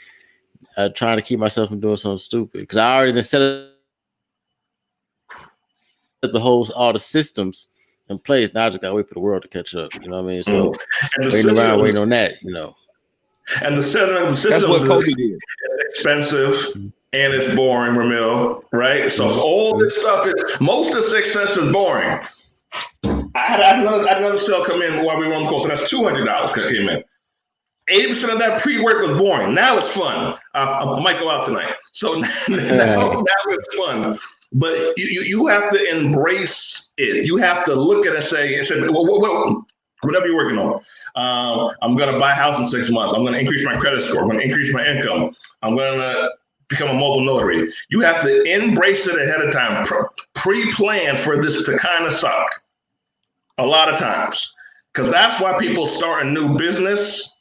trying to keep myself from doing something stupid, because I already set up all the systems in place. Now I just gotta wait for the world to catch up. You know what I mean? So waiting on that. And the system That's what Kobe did. Expensive and it's boring, Ramil, right? So all this stuff most of the success is boring. I had another sale come in while we were on the course, so that's $200 that came in. 80% of that pre-work was boring. Now it's fun. I might go out tonight. So now it's fun. But you have to embrace it. You have to look at it and say, whatever you're working on. I'm going to buy a house in 6 months. I'm going to increase my credit score. I'm going to increase my income. I'm going to become a mobile notary. You have to embrace it ahead of time. Pre-plan for this to kind of suck a lot of times. Because that's why people start a new business.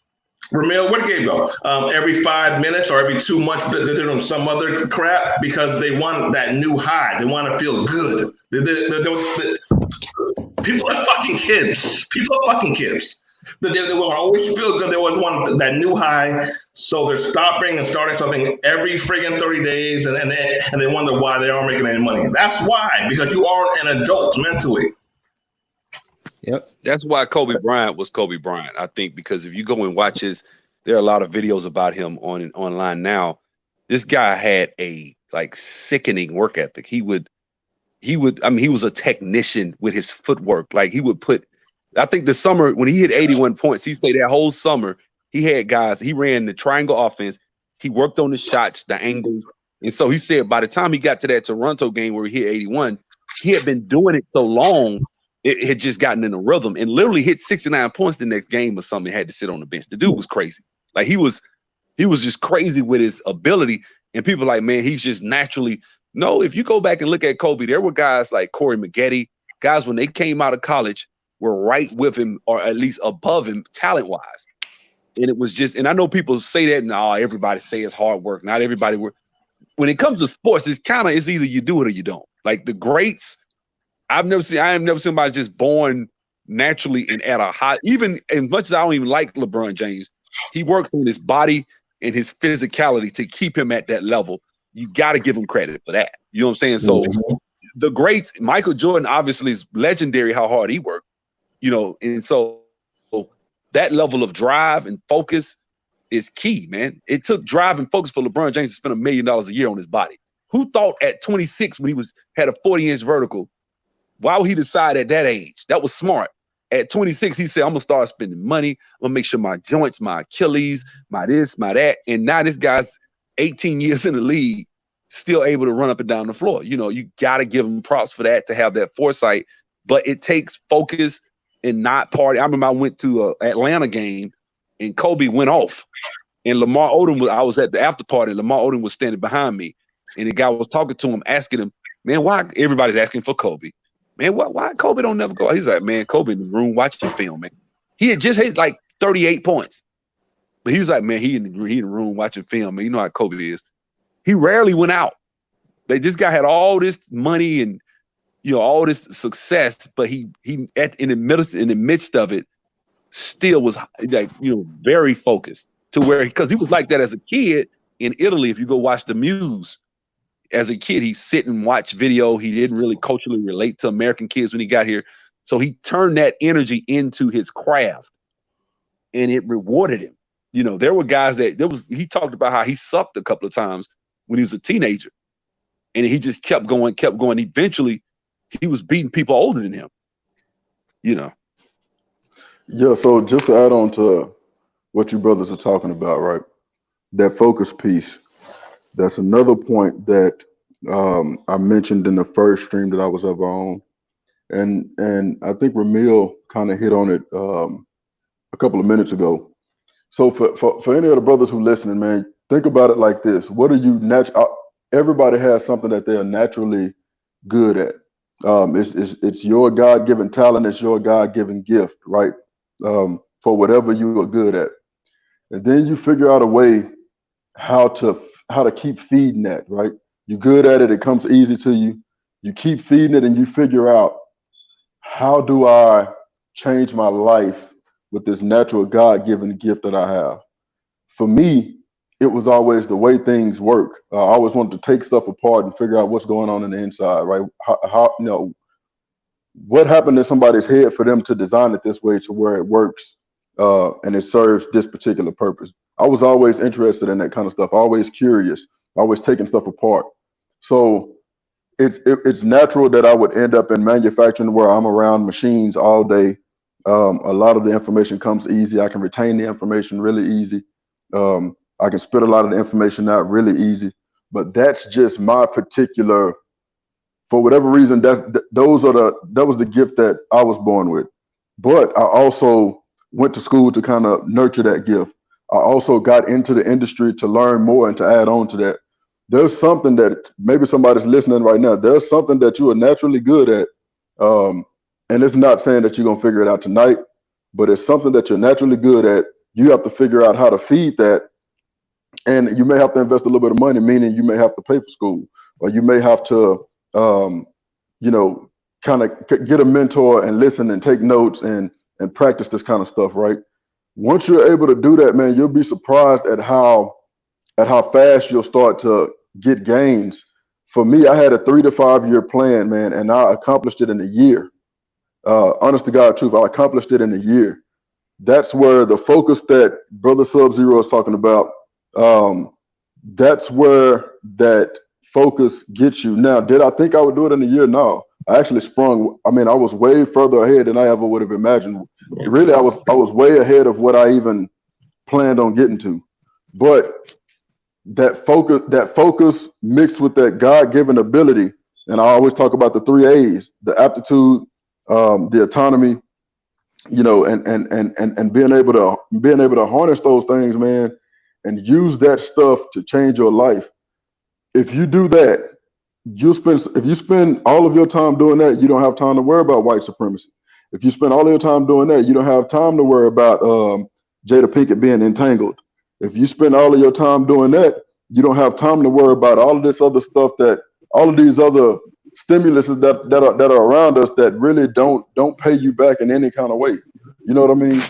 Ramil, where'd Gabe go? Every 5 minutes or every 2 months, they're doing some other crap because they want that new high. They want to feel good. People are fucking kids. They will always feel good. They always want that new high. So they're stopping and starting something every friggin' 30 days, and they wonder why they aren't making any money. That's why, because you are an adult mentally. Yep. That's why Kobe Bryant was Kobe Bryant, I think, because if you go and watch there are a lot of videos about him online now. This guy had a sickening work ethic. He was a technician with his footwork. Like I think the summer when he hit 81 points, he said that whole summer he had guys, he ran the triangle offense. He worked on the shots, the angles. And so he said by the time he got to that Toronto game where he hit 81, he had been doing it so long, it had just gotten in a rhythm, and literally hit 69 points the next game or something. Had to sit on the bench. The dude was crazy. Like he was just crazy with his ability. And people like, man, he's just naturally. No, if you go back and look at Kobe, there were guys like Corey Maggette, guys when they came out of college were right with him or at least above him talent-wise. And it was just, and I know people say that, no, everybody says hard work. Not everybody work. When it comes to sports, it's either you do it or you don't. Like the greats, I have never seen somebody just born naturally and at a high, even as much as I don't even like LeBron James, he works on his body and his physicality to keep him at that level. You got to give him credit for that. You know what I'm saying? So the greats, Michael Jordan obviously is legendary how hard he worked, you know, and so that level of drive and focus is key, man. It took drive and focus for LeBron James to spend $1 million a year on his body. Who thought at 26 when he had a 40-inch vertical, why would he decide at that age? That was smart. At 26, he said, I'm gonna start spending money. I'm gonna make sure my joints, my Achilles, my this, my that. And now this guy's 18 years in the league, still able to run up and down the floor. You know, you gotta give him props for that, to have that foresight. But it takes focus and not party. I remember I went to an Atlanta game and Kobe went off. And Lamar Odom I was at the after party, and Lamar Odom was standing behind me. And the guy was talking to him, asking him, man, why everybody's asking for Kobe? Man, why Kobe don't never go? He's like, man, Kobe in the room watching film, man. He had just hit like 38 points. But he was like, man, he in the room watching film, man. You know how Kobe is. He rarely went out. This guy had all this money and, you know, all this success, but he in the midst of it still was like, you know, very focused to where, because he was like that as a kid in Italy. If you go watch the Muse, as a kid, he sit and watch video. He didn't really culturally relate to American kids when he got here. So he turned that energy into his craft and it rewarded him. You know, there were guys he talked about how he sucked a couple of times when he was a teenager and he just kept going. Eventually he was beating people older than him, you know? Yeah. So just to add on to what you brothers are talking about, right? That focus piece. That's another point that I mentioned in the first stream that I was ever on, and I think Ramil kind of hit on it a couple of minutes ago. So for any of the brothers who listening, man, think about it like this: what are you everybody has something that they are naturally good at. It's your God-given talent. It's your God-given gift, right? For whatever you are good at, and then you figure out a way how to keep feeding that, right? You're good at it. It comes easy to you. You keep feeding it and you figure out, how do I change my life with this natural God-given gift that I have? For me, it was always the way things work. I always wanted to take stuff apart and figure out what's going on the inside, right? How you know, what happened in somebody's head for them to design it this way to where it works and it serves this particular purpose. I was always interested in that kind of stuff, always curious, always taking stuff apart. So it's natural that I would end up in manufacturing where I'm around machines all day. A lot of the information comes easy. I can retain the information really easy. I can spit a lot of the information out really easy. But that's just my particular, for whatever reason, that was the gift that I was born with. But I also went to school to kind of nurture that gift. I also got into the industry to learn more and to add on to that. There's something that maybe somebody's listening right now. There's something that you are naturally good at. And it's not saying that you're going to figure it out tonight, but it's something that you're naturally good at. You have to figure out how to feed that. And you may have to invest a little bit of money, meaning you may have to pay for school, or you may have to, you know, kind of get a mentor and listen and take notes and practice this kind of stuff, right? Once you're able to do that, man, you'll be surprised at how fast you'll start to get gains. For me, I had a 3 to 5 year plan, man, and I accomplished it in a year. Honest to God truth, I accomplished it in a year. That's where the focus that Brother Sub-Zero is talking about, that's where that focus gets you. Now, did I think I would do it in a year? No. I actually I was way further ahead than I ever would have imagined. Really, I was way ahead of what I even planned on getting to. But that focus mixed with that God-given ability, and I always talk about the 3 A's: the aptitude, the autonomy, you know, and being able to harness those things, man, and use that stuff to change your life. If you do that, if you spend all of your time doing that, you don't have time to worry about white supremacy. If you spend all of your time doing that, you don't have time to worry about Jada Pinkett being entangled. If you spend all of your time doing that, you don't have time to worry about all of this other stuff, that all of these other stimuluses that are around us that really don't pay you back in any kind of way. You know what I mean?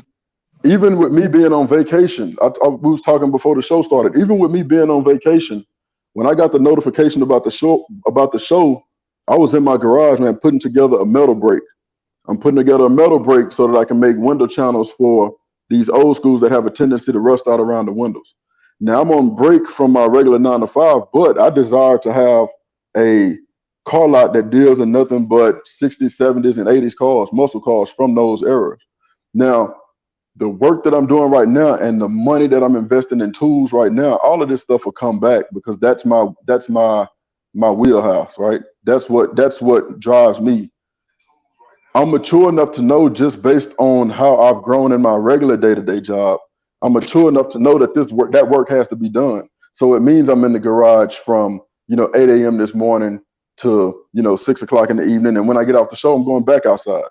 Even with me being on vacation, we was talking before the show started. Even with me being on vacation, when I got the notification about the show, I was in my garage, man, putting together a metal brake. I'm putting together a metal brake so that I can make window channels for these old schools that have a tendency to rust out around the windows. Now I'm on break from my regular 9 to 5, but I desire to have a car lot that deals in nothing but 60s, 70s, and 80s cars, muscle cars from those eras. Now, the work that I'm doing right now and the money that I'm investing in tools right now, all of this stuff will come back because that's my wheelhouse, right? That's what drives me. I'm mature enough to know, just based on how I've grown in my regular day-to-day job, I'm mature enough to know that that work has to be done. So it means I'm in the garage from 8 a.m. this morning to 6 o'clock in the evening, and when I get off the show, I'm going back outside.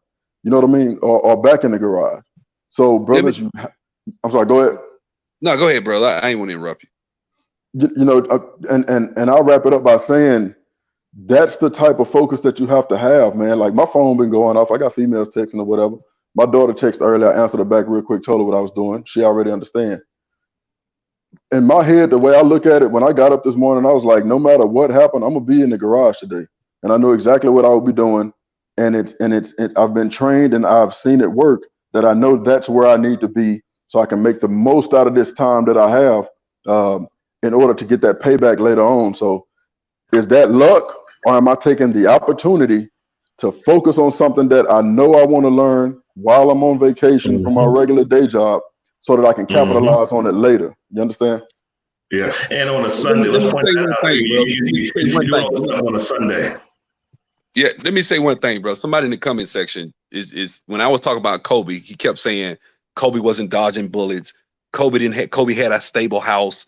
You know what I mean? Or back in the garage. So, brothers, I'm sorry. Go ahead. No, go ahead, brother. I ain't want to interrupt you. And I'll wrap it up by saying that's the type of focus that you have to have, man. Like, my phone been going off. I got females texting or whatever. My daughter texted earlier. I answered her back real quick, told her what I was doing. She already understand. In my head, the way I look at it, when I got up this morning, I was like, no matter what happened, I'm gonna be in the garage today, and I know exactly what I will be doing. And I've been trained and I've seen it work, that I know that's where I need to be, so I can make the most out of this time that I have in order to get that payback later on. So is that luck, or am I taking the opportunity to focus on something that I know I want to learn while I'm on vacation from my regular day job, so that I can capitalize on it later? You understand? Yeah. And on a Sunday, let's point that out. You do all this stuff on a Sunday. Yeah, let me say one thing, bro. Somebody in the comment section is when I was talking about Kobe, he kept saying Kobe wasn't dodging bullets. Kobe had a stable house.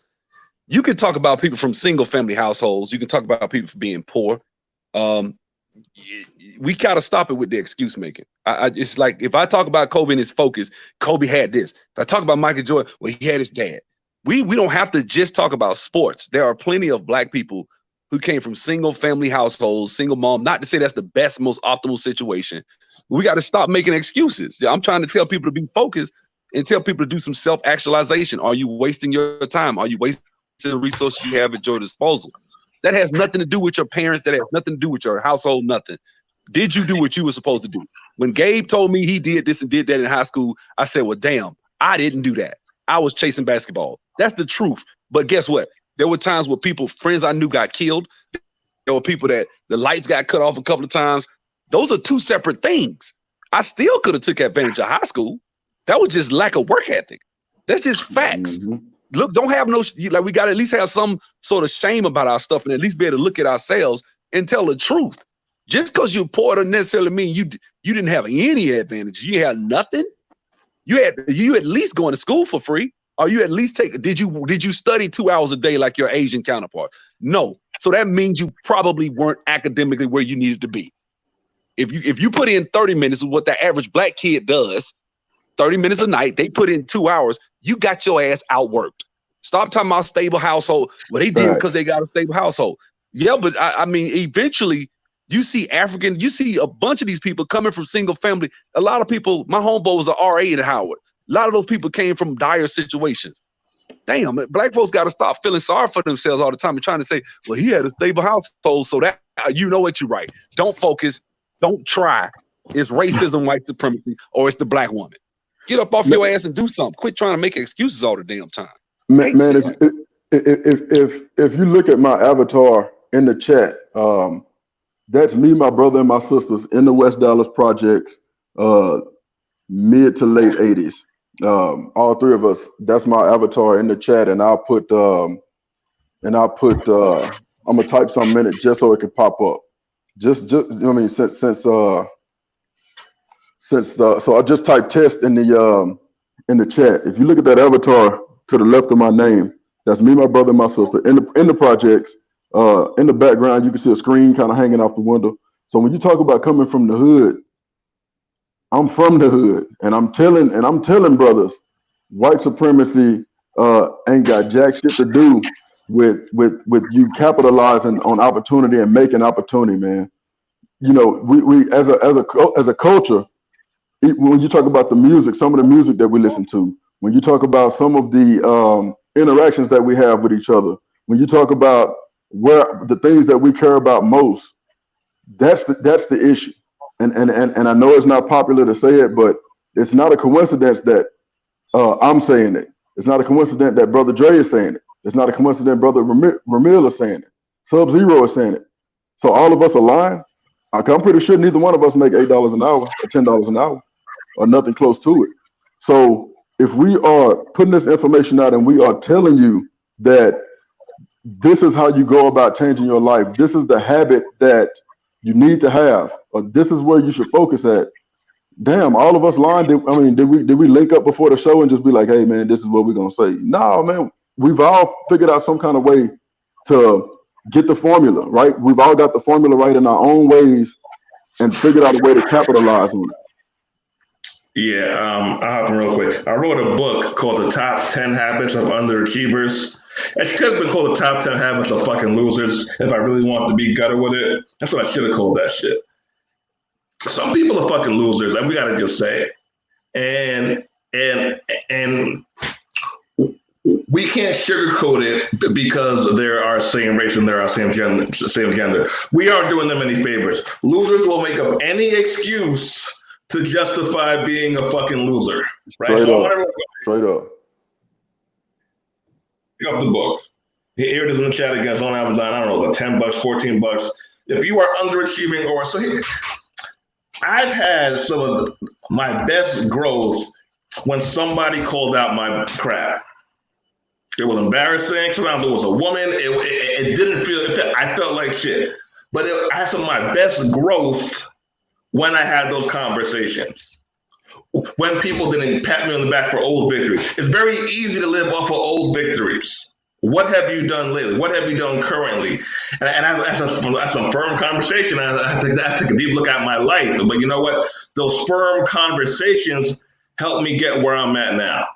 You can talk about people from single family households. You can talk about people for being poor. We gotta stop it with the excuse making. It's like, if I talk about Kobe and his focus, Kobe had this. If I talk about Michael Jordan, well, he had his dad. We don't have to just talk about sports. There are plenty of black people who came from single family households, single mom. Not to say that's the best, most optimal situation. We got to stop making excuses. I'm trying to tell people to be focused and tell people to do some self-actualization. Are you wasting your time? Are you wasting the resources you have at your disposal? That has nothing to do with your parents. That has nothing to do with your household, nothing. Did you do what you were supposed to do? When Gabe told me he did this and did that in high school, I said, well, damn, I didn't do that. I was chasing basketball. That's the truth. But guess what? There were times where friends I knew got killed. There were people that the lights got cut off a couple of times. Those are two separate things. I still could have took advantage of high school. That was just lack of work ethic. That's just facts. Look, don't have no, like, we got to at least have some sort of shame about our stuff and at least be able to look at ourselves and tell the truth. Just because you're poor doesn't necessarily mean you didn't have any advantage. You had nothing. You at least going to school for free. Or you at least did you study 2 hours a day like your Asian counterpart? No. So that means you probably weren't academically where you needed to be. If you put in 30 minutes, is what the average black kid does, 30 minutes a night, they put in 2 hours, you got your ass outworked. Stop talking about stable household. Well, they did because they got a stable household. Yeah, but I mean, eventually you see a bunch of these people coming from single family. A lot of people, my homeboy was an RA at Howard. A lot of those people came from dire situations. Damn, black folks got to stop feeling sorry for themselves all the time and trying to say, well, he had a stable household, so that you know what, you're right. Don't focus. Don't try. It's racism, white supremacy, or it's the black woman. Get up off your ass and do something. Quit trying to make excuses all the damn time. Man, if you look at my avatar in the chat, that's me, my brother, and my sisters in the West Dallas projects, mid to late 80s. All three of us. That's my avatar in the chat, and I'm gonna type something in it just so it can pop up. Just you know what I mean, so I just typed test in the chat. If you look at that avatar to the left of my name, that's me, my brother, and my sister in the projects, In the background, you can see a screen kind of hanging off the window. So when you talk about coming from the hood, I'm from the hood, and I'm telling brothers, white supremacy ain't got jack shit to do with you capitalizing on opportunity and making opportunity, man. You know, we as a culture, when you talk about the music, some of the music that we listen to, when you talk about some of the interactions that we have with each other, when you talk about where the things that we care about most, that's the issue. And I know it's not popular to say it, but it's not a coincidence that I'm saying it. It's not a coincidence that Brother Dre is saying it. It's not a coincidence Brother Ramil is saying it. Sub-Zero is saying it. So all of us align. I'm pretty sure neither one of us make $8 an hour or $10 an hour or nothing close to it. So if we are putting this information out and we are telling you that this is how you go about changing your life, this is the habit that you need to have, or this is where you should focus at. Damn, all of us lying. Did we link up before the show and just be like, hey man, this is what we're gonna say? No, man. We've all figured out some kind of way to get the formula, right? We've all got the formula right in our own ways and figured out a way to capitalize on it. Yeah, I'll hop in real quick. I wrote a book called The Top 10 Habits of Underachievers. It could have been called The Top 10 Habits of Fucking Losers if I really wanted to be gutter with it. That's what I should have called that shit. Some people are fucking losers, and we gotta just say it. And we can't sugarcoat it because they're our same race and they're our same gender. We aren't doing them any favors. Losers will make up any excuse to justify being a fucking loser. Right? Straight up. Pick up the book. Here it is in the chat again. It's on Amazon. I don't know, like $10, $14. If you are underachieving or so here, I've had some of my best growth when somebody called out my crap. It was embarrassing. Sometimes it was a woman. It didn't feel. I felt like shit. But I had some of my best growth when I had those conversations. When people didn't pat me on the back for old victories. It's very easy to live off of old victories. What have you done lately? What have you done currently? And that's some firm conversation. I take a deep look at my life. But you know what? Those firm conversations help me get where I'm at now,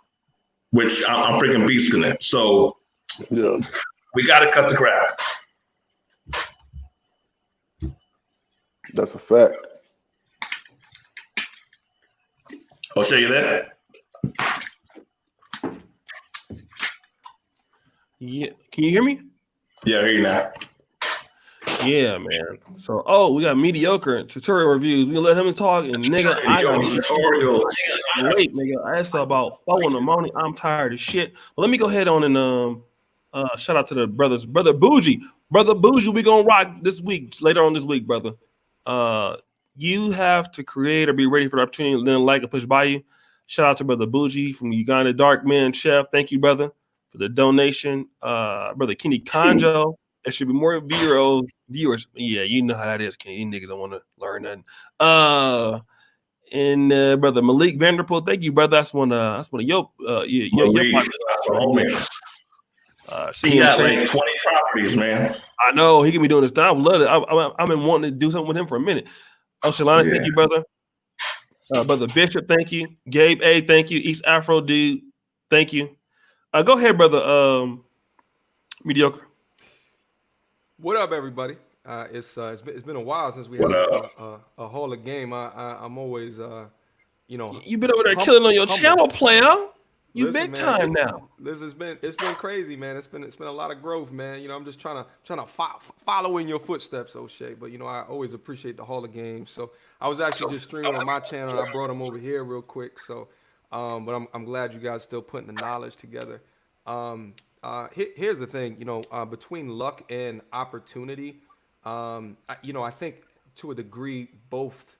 which I'm freaking beasting it. So yeah, we got to cut the crap. That's a fact. I'll show you that. Yeah, can you hear me? Yeah, I hear you now. Yeah, man. So, we got mediocre tutorial reviews. We let him talk, and nigga, I got tutorials. Wait, nigga, it's about 4 in the morning. I'm tired of shit. Well, let me go ahead on and shout out to the brothers, brother Bougie, we gonna rock this week. Later on this week, brother. You have to create or be ready for the opportunity, then like and push by you. Shout out to brother Bougie from Uganda, Dark Man Chef. Thank you, brother, for the donation. Brother Kenny Conjo. There should be more viewers. Yeah, you know how that is, Kenny. You niggas don't want to learn nothing. And brother Malik Vanderpool, thank you, brother. That's one of your homie. He got like 20 properties, man. I know he can be doing this time. I love it. I've been wanting to do something with him for a minute. Oh, Shalana, thank you, brother. Brother Bishop, thank you. Gabe A, thank you. East Afro dude, thank you. Go ahead, brother. Mediocre. What up, everybody? It's been a while since we had a whole of game. I'm always you've been over there killing on your channel, player. You big time now. It's been crazy, man. It's been a lot of growth, man. You know, I'm just trying to follow in your footsteps, O'Shea. But you know, I always appreciate the Hall of Games. So I was actually just streaming on my channel. I brought him over here real quick. So, but I'm glad you guys still putting the knowledge together. Here's the thing, you know, between luck and opportunity, I think to a degree both.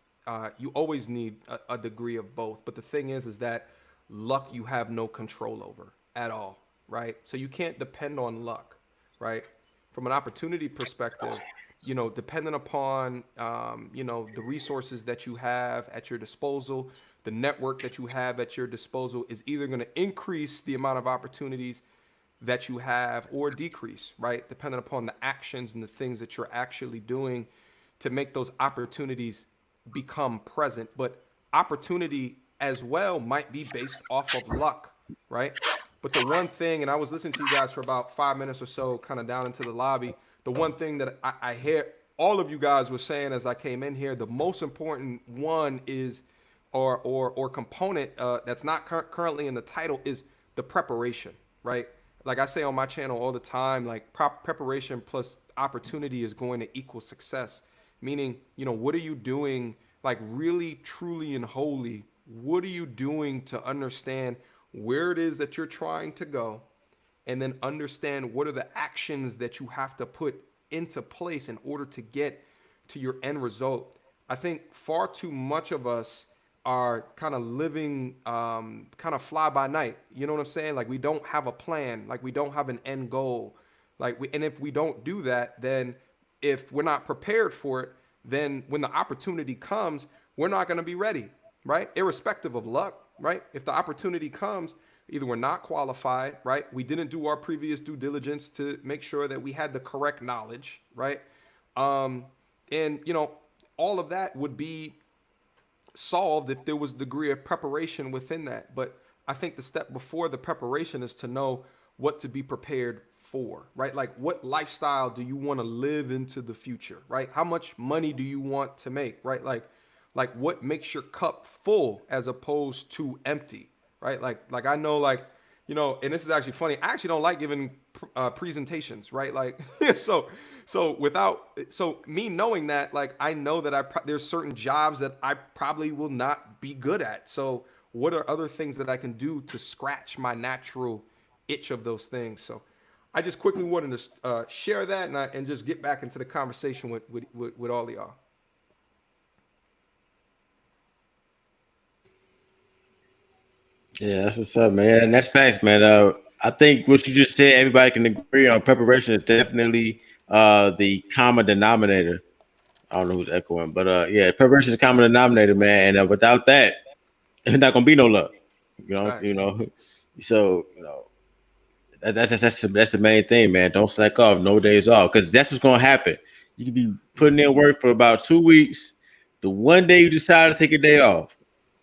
You always need a degree of both. But the thing is that luck you have no control over at all, right? So you can't depend on luck, right? From an opportunity perspective, you know, depending upon, the resources that you have at your disposal, the network that you have at your disposal is either going to increase the amount of opportunities that you have or decrease, right? Depending upon the actions and the things that you're actually doing to make those opportunities become present. But opportunity as well might be based off of luck, right? But the one thing, and I was listening to you guys for about 5 minutes or so, kind of down into the lobby. The one thing that I hear all of you guys were saying as I came in here, the most important one is, or component that's not currently in the title is the preparation, right? Like I say on my channel all the time, like preparation plus opportunity is going to equal success. Meaning, what are you doing, like really, truly, and wholly? What are you doing to understand where it is that you're trying to go, and then understand what are the actions that you have to put into place in order to get to your end result? I think far too much of us are kind of living kind of fly by night. You know what I'm saying? Like we don't have a plan, like we don't have an end goal. And if we don't do that, then if we're not prepared for it, then when the opportunity comes, we're not going to be ready, right? Irrespective of luck, right? If the opportunity comes, either we're not qualified, right? We didn't do our previous due diligence to make sure that we had the correct knowledge, right? And all of that would be solved if there was a degree of preparation within that. But I think the step before the preparation is to know what to be prepared for, right? Like what lifestyle do you want to live into the future, right? How much money do you want to make, right? Like what makes your cup full as opposed to empty, right? Like I know, like, and this is actually funny. I actually don't like giving presentations, right? Like, so me knowing that, like, I know that there's certain jobs that I probably will not be good at. So what are other things that I can do to scratch my natural itch of those things? So I just quickly wanted to share that and just get back into the conversation with all of y'all. Yeah, that's what's up, man. And that's facts, man. I think what you just said, everybody can agree on. Preparation is definitely the common denominator. I don't know who's echoing, but yeah, preparation is the common denominator, man. And without that, there's not gonna be no luck. So that's the main thing, man. Don't slack off, no days off, because that's what's gonna happen. You can be putting in work for about 2 weeks. The one day you decide to take a day off,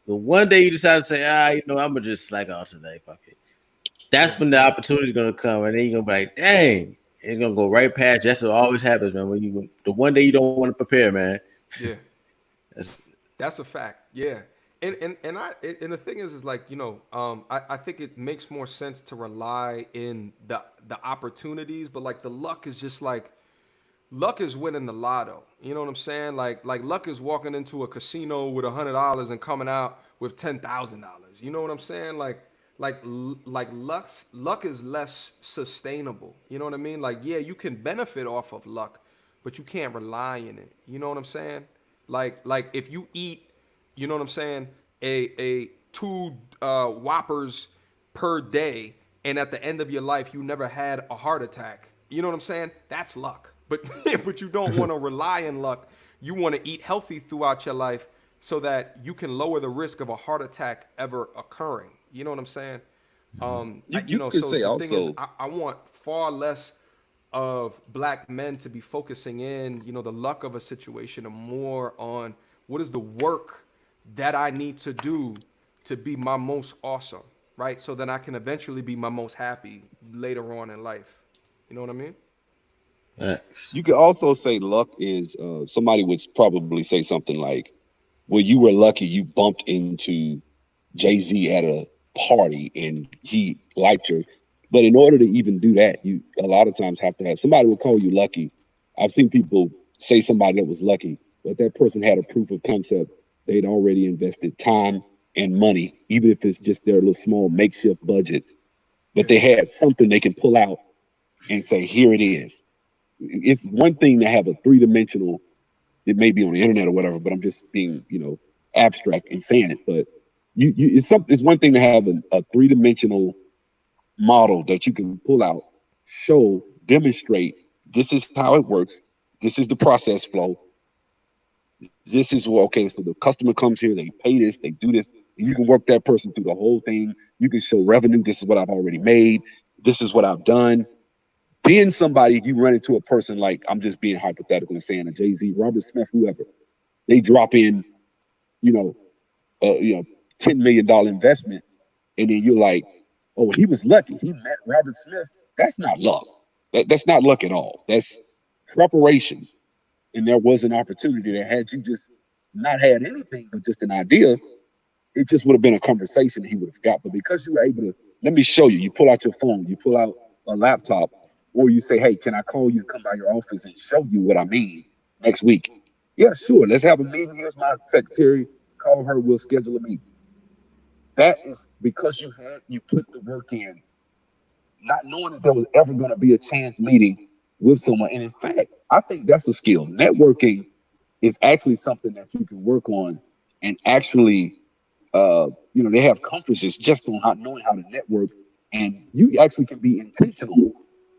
the one day you decide to say, I'm gonna just slack off today, fuck it. That's when the opportunity is gonna come, and then you're gonna be like, dang, it's gonna go right past you. That's what always happens, man. When the one day you don't want to prepare, man. Yeah, that's a fact. Yeah. And the thing is like, I think it makes more sense to rely in the opportunities, but like the luck is just like, luck is winning the lotto. You know what I'm saying? Like luck is walking into a casino with $100 and coming out with $10,000. You know what I'm saying? Like luck is less sustainable. You know what I mean? Like, yeah, you can benefit off of luck, but you can't rely in it. You know what I'm saying? Like if you eat, you know what I'm saying, a 2 Whoppers per day, and at the end of your life you never had a heart attack. You know what I'm saying? That's luck. But you don't want to rely on luck. You want to eat healthy throughout your life so that you can lower the risk of a heart attack ever occurring. You know what I'm saying? I want far less of black men to be focusing in, the luck of a situation, and more on what is the work that I need to do to be my most awesome, right? So then I can eventually be my most happy later on in life. You know what I mean? You could also say luck is somebody would probably say something like, well, you were lucky you bumped into Jay-Z at a party and he liked her. But in order to even do that, you a lot of times have to have somebody will call you lucky. I've seen people say somebody that was lucky, but that person had a proof of concept. They'd already invested time and money, even if it's just their little small makeshift budget. But they had something they can pull out and say, here it is. It's one thing to have a 3-dimensional, it may be on the internet or whatever, but I'm just being, abstract and saying it. But it's one thing to have a 3-dimensional model that you can pull out, show, demonstrate, this is how it works. This is the process flow. This is okay. So the customer comes here, they pay this, they do this. And you can work that person through the whole thing. You can show revenue. This is what I've already made. This is what I've done. Being somebody, you run into a person like, I'm just being hypothetical and saying a Jay-Z, Robert Smith, whoever, they drop in, you know, $10 million investment, and then you're like, oh, he was lucky. He met Robert Smith. That's not luck. That's not luck at all. That's preparation. And there was an opportunity that had you just not had anything but just an idea, it just would have been a conversation that he would have got. But because you were able to, let me show you, you pull out your phone, you pull out a laptop, or you say, hey, can I call you and come by your office and show you what I mean next week? Yeah, sure. Let's have a meeting. Here's my secretary. Call her. We'll schedule a meeting. That is because you put the work in, not knowing that there was ever going to be a chance meeting with someone. And in fact, I think that's a skill. Networking is actually something that you can work on and actually, they have conferences just on knowing how to network. And you actually can be intentional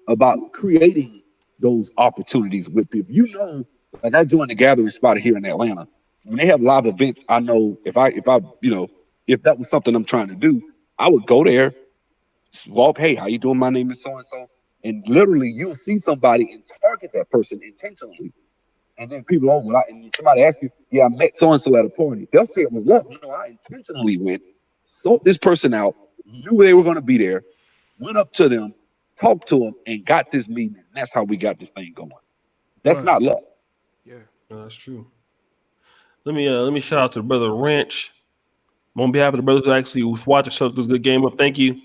about creating those opportunities with people. Like I joined the gathering spot here in Atlanta. When they have live events, I know if that was something I'm trying to do, I would go there, walk, hey, how you doing? My name is so and so. And literally you'll see somebody and target that person intentionally. And then people, and somebody asks you, yeah, I met so and so at a party. They'll say it was luck. No, I intentionally went, sought this person out, knew they were going to be there, went up to them, talked to them, and got this meeting. And that's how we got this thing going. That's not luck. Yeah, no, that's true. Let me shout out to the brother Wrench on behalf of the brothers who actually watched the show. This good game up. Thank you,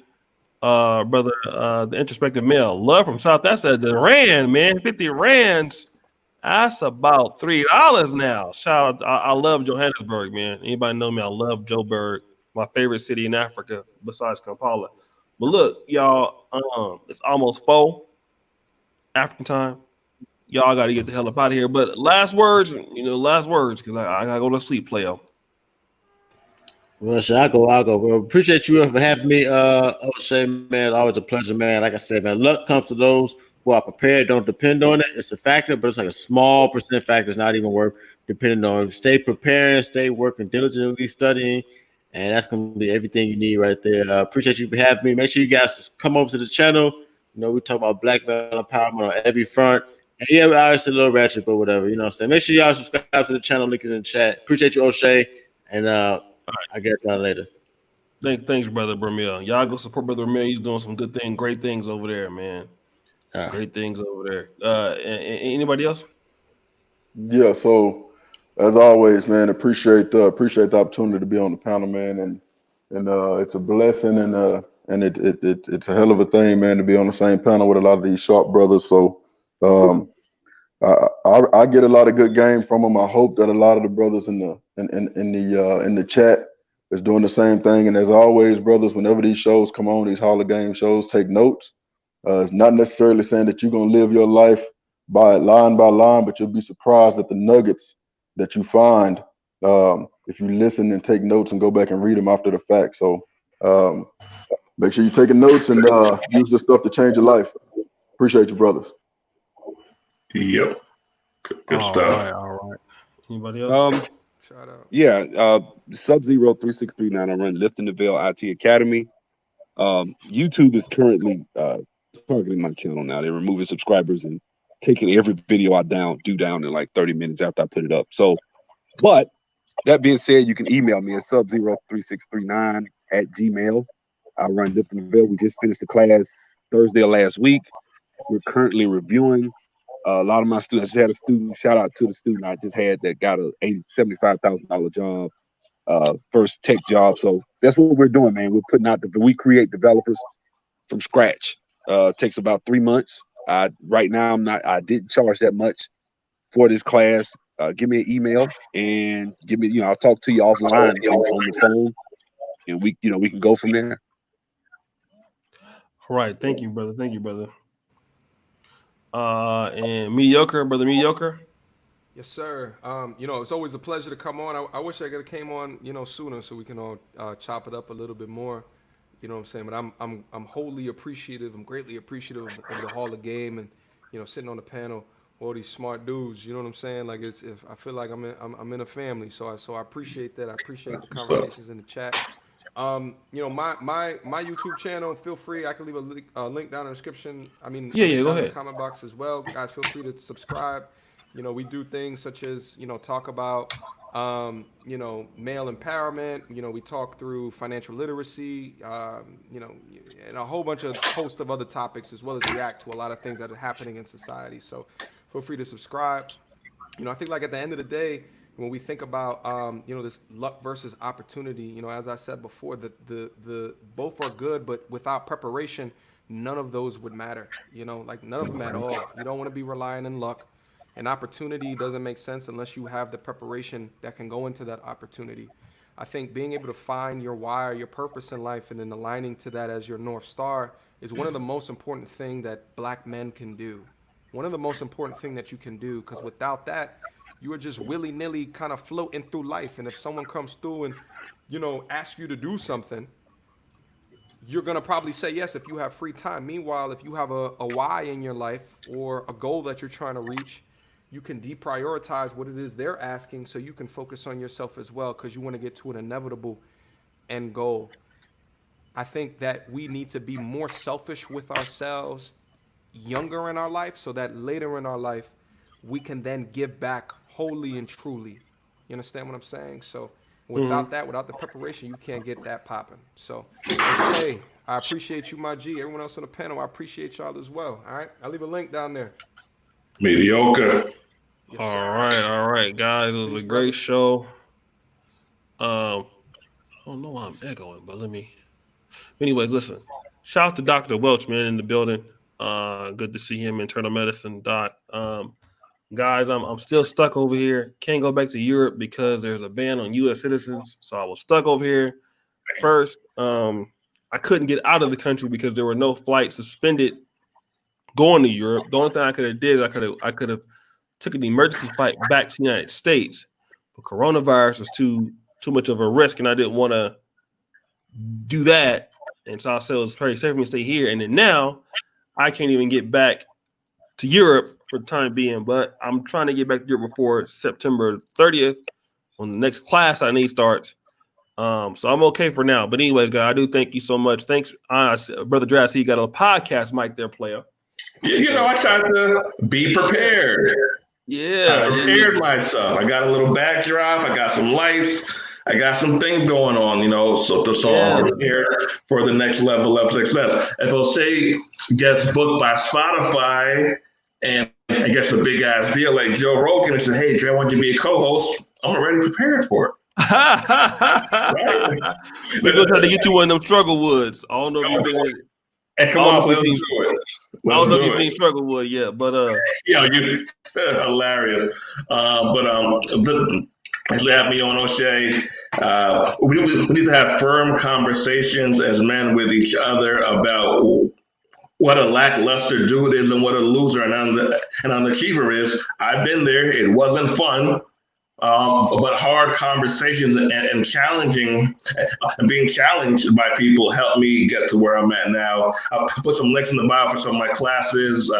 brother. The introspective male, love from South. That's the rand, man. 50 rands. That's about $3 now. Shout out. I love Johannesburg, man. Anybody know me? I love Joburg, my favorite city in Africa besides Kampala. But look, y'all, it's almost 4 African time. Y'all got to get the hell up out of here. But last words, because I got to go to sleep, player. Well, shit, I'll go. Well, appreciate you for having me, O'Shea, man. Always a pleasure, man. Like I said, man, luck comes to those who are prepared. Don't depend on it. It's a factor, but it's like a small percent factor. It's not even worth depending on. Stay preparing, stay working diligently, studying, and that's going to be everything you need right there. Appreciate you for having me. Make sure you guys come over to the channel. We talk about black male empowerment on every front. And yeah, we're obviously a little ratchet, but whatever. You know what I'm saying? Make sure y'all subscribe to the channel. Link is in the chat. Appreciate you, O'Shea. And I get y'all later. Thanks, brother Vermeil. Y'all go support brother Vermeil. He's doing some great things over there, man. Great things over there. Anybody else? Yeah. So as always, man, appreciate the opportunity to be on the panel, man, and it's a blessing, and it's a hell of a thing, man, to be on the same panel with a lot of these sharp brothers. So I get a lot of good game from them. I hope that a lot of the brothers in the chat is doing the same thing. And as always, brothers, whenever these shows come on, these Hall of Game shows, take notes. It's not necessarily saying that you're gonna live your life by line, but you'll be surprised at the nuggets that you find if you listen and take notes and go back and read them after the fact. So make sure you're taking notes and use this stuff to change your life. Appreciate you, brothers. Yep. Good stuff. All right. Anybody else? shout out. Yeah, Sub-Zero 3639. I run Lifting the Veil IT Academy. YouTube is currently targeting my channel now. They're removing subscribers and taking every video I down in like 30 minutes after I put it up. So, but that being said, you can email me at Sub-Zero 3639 at Gmail. I run Lifting the Veil. We just finished the class Thursday of last week. We're currently reviewing. A lot of my students, I just had a student, shout out to the student I just had that got a $75,000 job, first tech job. So that's what we're doing, man. We're putting out we create developers from scratch. Takes about 3 months. Right now I didn't charge that much for this class. Give me an email and give me, I'll talk to you offline on the phone, and we can go from there. All right. Thank you, brother. And brother mediocre. Yes, sir. It's always a pleasure to come on. I wish I could have came on, sooner so we can all chop it up a little bit more. You know what I'm saying? But I'm wholly appreciative. I'm greatly appreciative of the Hall of Game and sitting on the panel, all these smart dudes. You know what I'm saying? Like I feel like I'm in a family. So I appreciate that. I appreciate the conversations in the chat. You know, my YouTube channel, feel free. I can leave a link down in the description. I mean, Yeah, a link go down in ahead. the comment box as well. Guys, feel free to subscribe. You know, we do things such as, you know, talk about, you know, male empowerment. You know, we talk through financial literacy, you know, and a whole host of other topics, as well as react to a lot of things that are happening in society. So feel free to subscribe. You know, I think like at the end of the day, when we think about you know, this luck versus opportunity, you know, as I said before, the both are good, but without preparation, none of those would matter. You know, like none of them at all. You don't want to be relying on luck. An opportunity doesn't make sense unless you have the preparation that can go into that opportunity. I think being able to find your why or your purpose in life and then aligning to that as your North Star is one of the most important things that black men can do. One of the most important thing that you can do, because without that, you are just willy-nilly kind of floating through life. And if someone comes through and, you know, asks you to do something, you're going to probably say yes if you have free time. Meanwhile, if you have a why in your life or a goal that you're trying to reach, you can deprioritize what it is they're asking so you can focus on yourself as well, because you want to get to an inevitable end goal. I think that we need to be more selfish with ourselves younger in our life so that later in our life we can then give back wholly and truly. You understand what I'm saying? So without that, without the preparation, you can't get that popping. So O'Shea, I appreciate you, my G. Everyone else on the panel, I appreciate y'all as well. All right, I'll leave a link down there. Mediocre. Yes, All right, guys. It was Peace, a great brother. show. I don't know why I'm echoing, but let me. Anyways, listen. Shout out to Dr. Welch, man, in the building. Good to see him, internal medicine doc. Guys, I'm still stuck over here. Can't go back to Europe because there's a ban on U.S. citizens. So I was stuck over here. First, I couldn't get out of the country because there were no flights suspended going to Europe. The only thing I could have did is I could have took an emergency flight back to the United States. But coronavirus was too much of a risk, and I didn't want to do that. And so I said it was very safe for me to stay here. And then now I can't even get back to Europe for the time being, but I'm trying to get back to Europe before September 30th when the next class I need starts. So I'm okay for now. But anyways, guys, I do thank you so much. Thanks, Brother Dress. You got a podcast mic there, player. You know, I tried to be prepared. Yeah. I prepared myself. I got a little backdrop. I got some lights. I got some things going on, you know, so I'm prepared for the next level of success. If Jose gets booked by Spotify and gets a big ass deal like Joe Rogan and says, "Hey, Dre, I want you to be a co-host," I'm already prepared for it. Right? We're gonna try to get you one of them struggle woods. I don't know if you've been. Hey, come on, let's do it. I don't know if you've seen struggle wood yet, but yeah, you hilarious. Thanks for having me on, O'Shea. We need to have firm conversations as men with each other about what a lackluster dude is and what a loser and an achiever is. I've been there. It wasn't fun. But hard conversations and challenging and being challenged by people helped me get to where I'm at now. I'll put some links in the bio for some of my classes.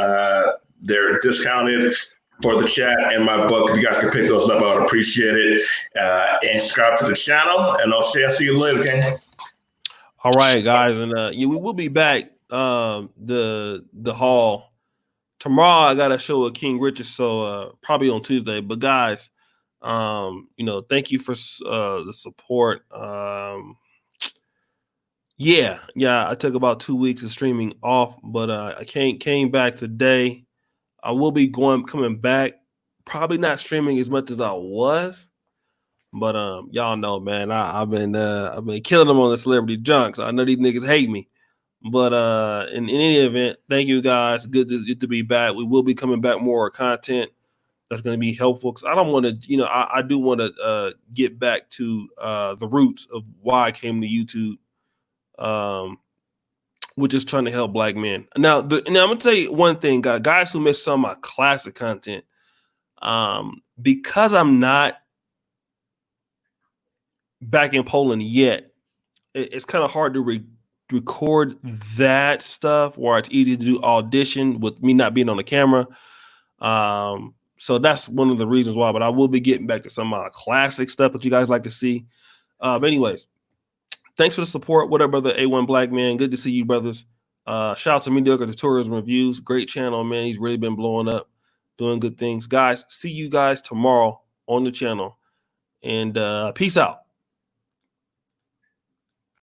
They're discounted for the chat and my book. If you guys can pick those up, I would appreciate it. And subscribe to the channel, and I'll see you later, okay? All right, guys, and we will be back. The hall tomorrow. I got a show with King Richard, so probably on Tuesday. But guys, you know, thank you for the support. Yeah, I took about 2 weeks of streaming off, but I came back today. I will be coming back. Probably not streaming as much as I was, but y'all know, man, I've been killing them on the celebrity junk. So I know these niggas hate me, but in any event, thank you guys. Good to be back. We will be coming back more content that's going to be helpful, because I don't want to, you know, I do want to get back to the roots of why I came to YouTube, which is trying to help black men. Now I'm gonna tell you one thing, guys who miss some of my classic content, because I'm not back in Poland yet, it's kind of hard to record that stuff where it's easy to do audition with me not being on the camera. So that's one of the reasons why, but I will be getting back to some of my classic stuff that you guys like to see. But anyways, Thanks for the support. What up, brother A1 Black Man? Good to see you, brothers. Shout out to Mediocre Tutorials Reviews. Great channel, man. He's really been blowing up, doing good things. Guys, see you guys tomorrow on the channel. And peace out.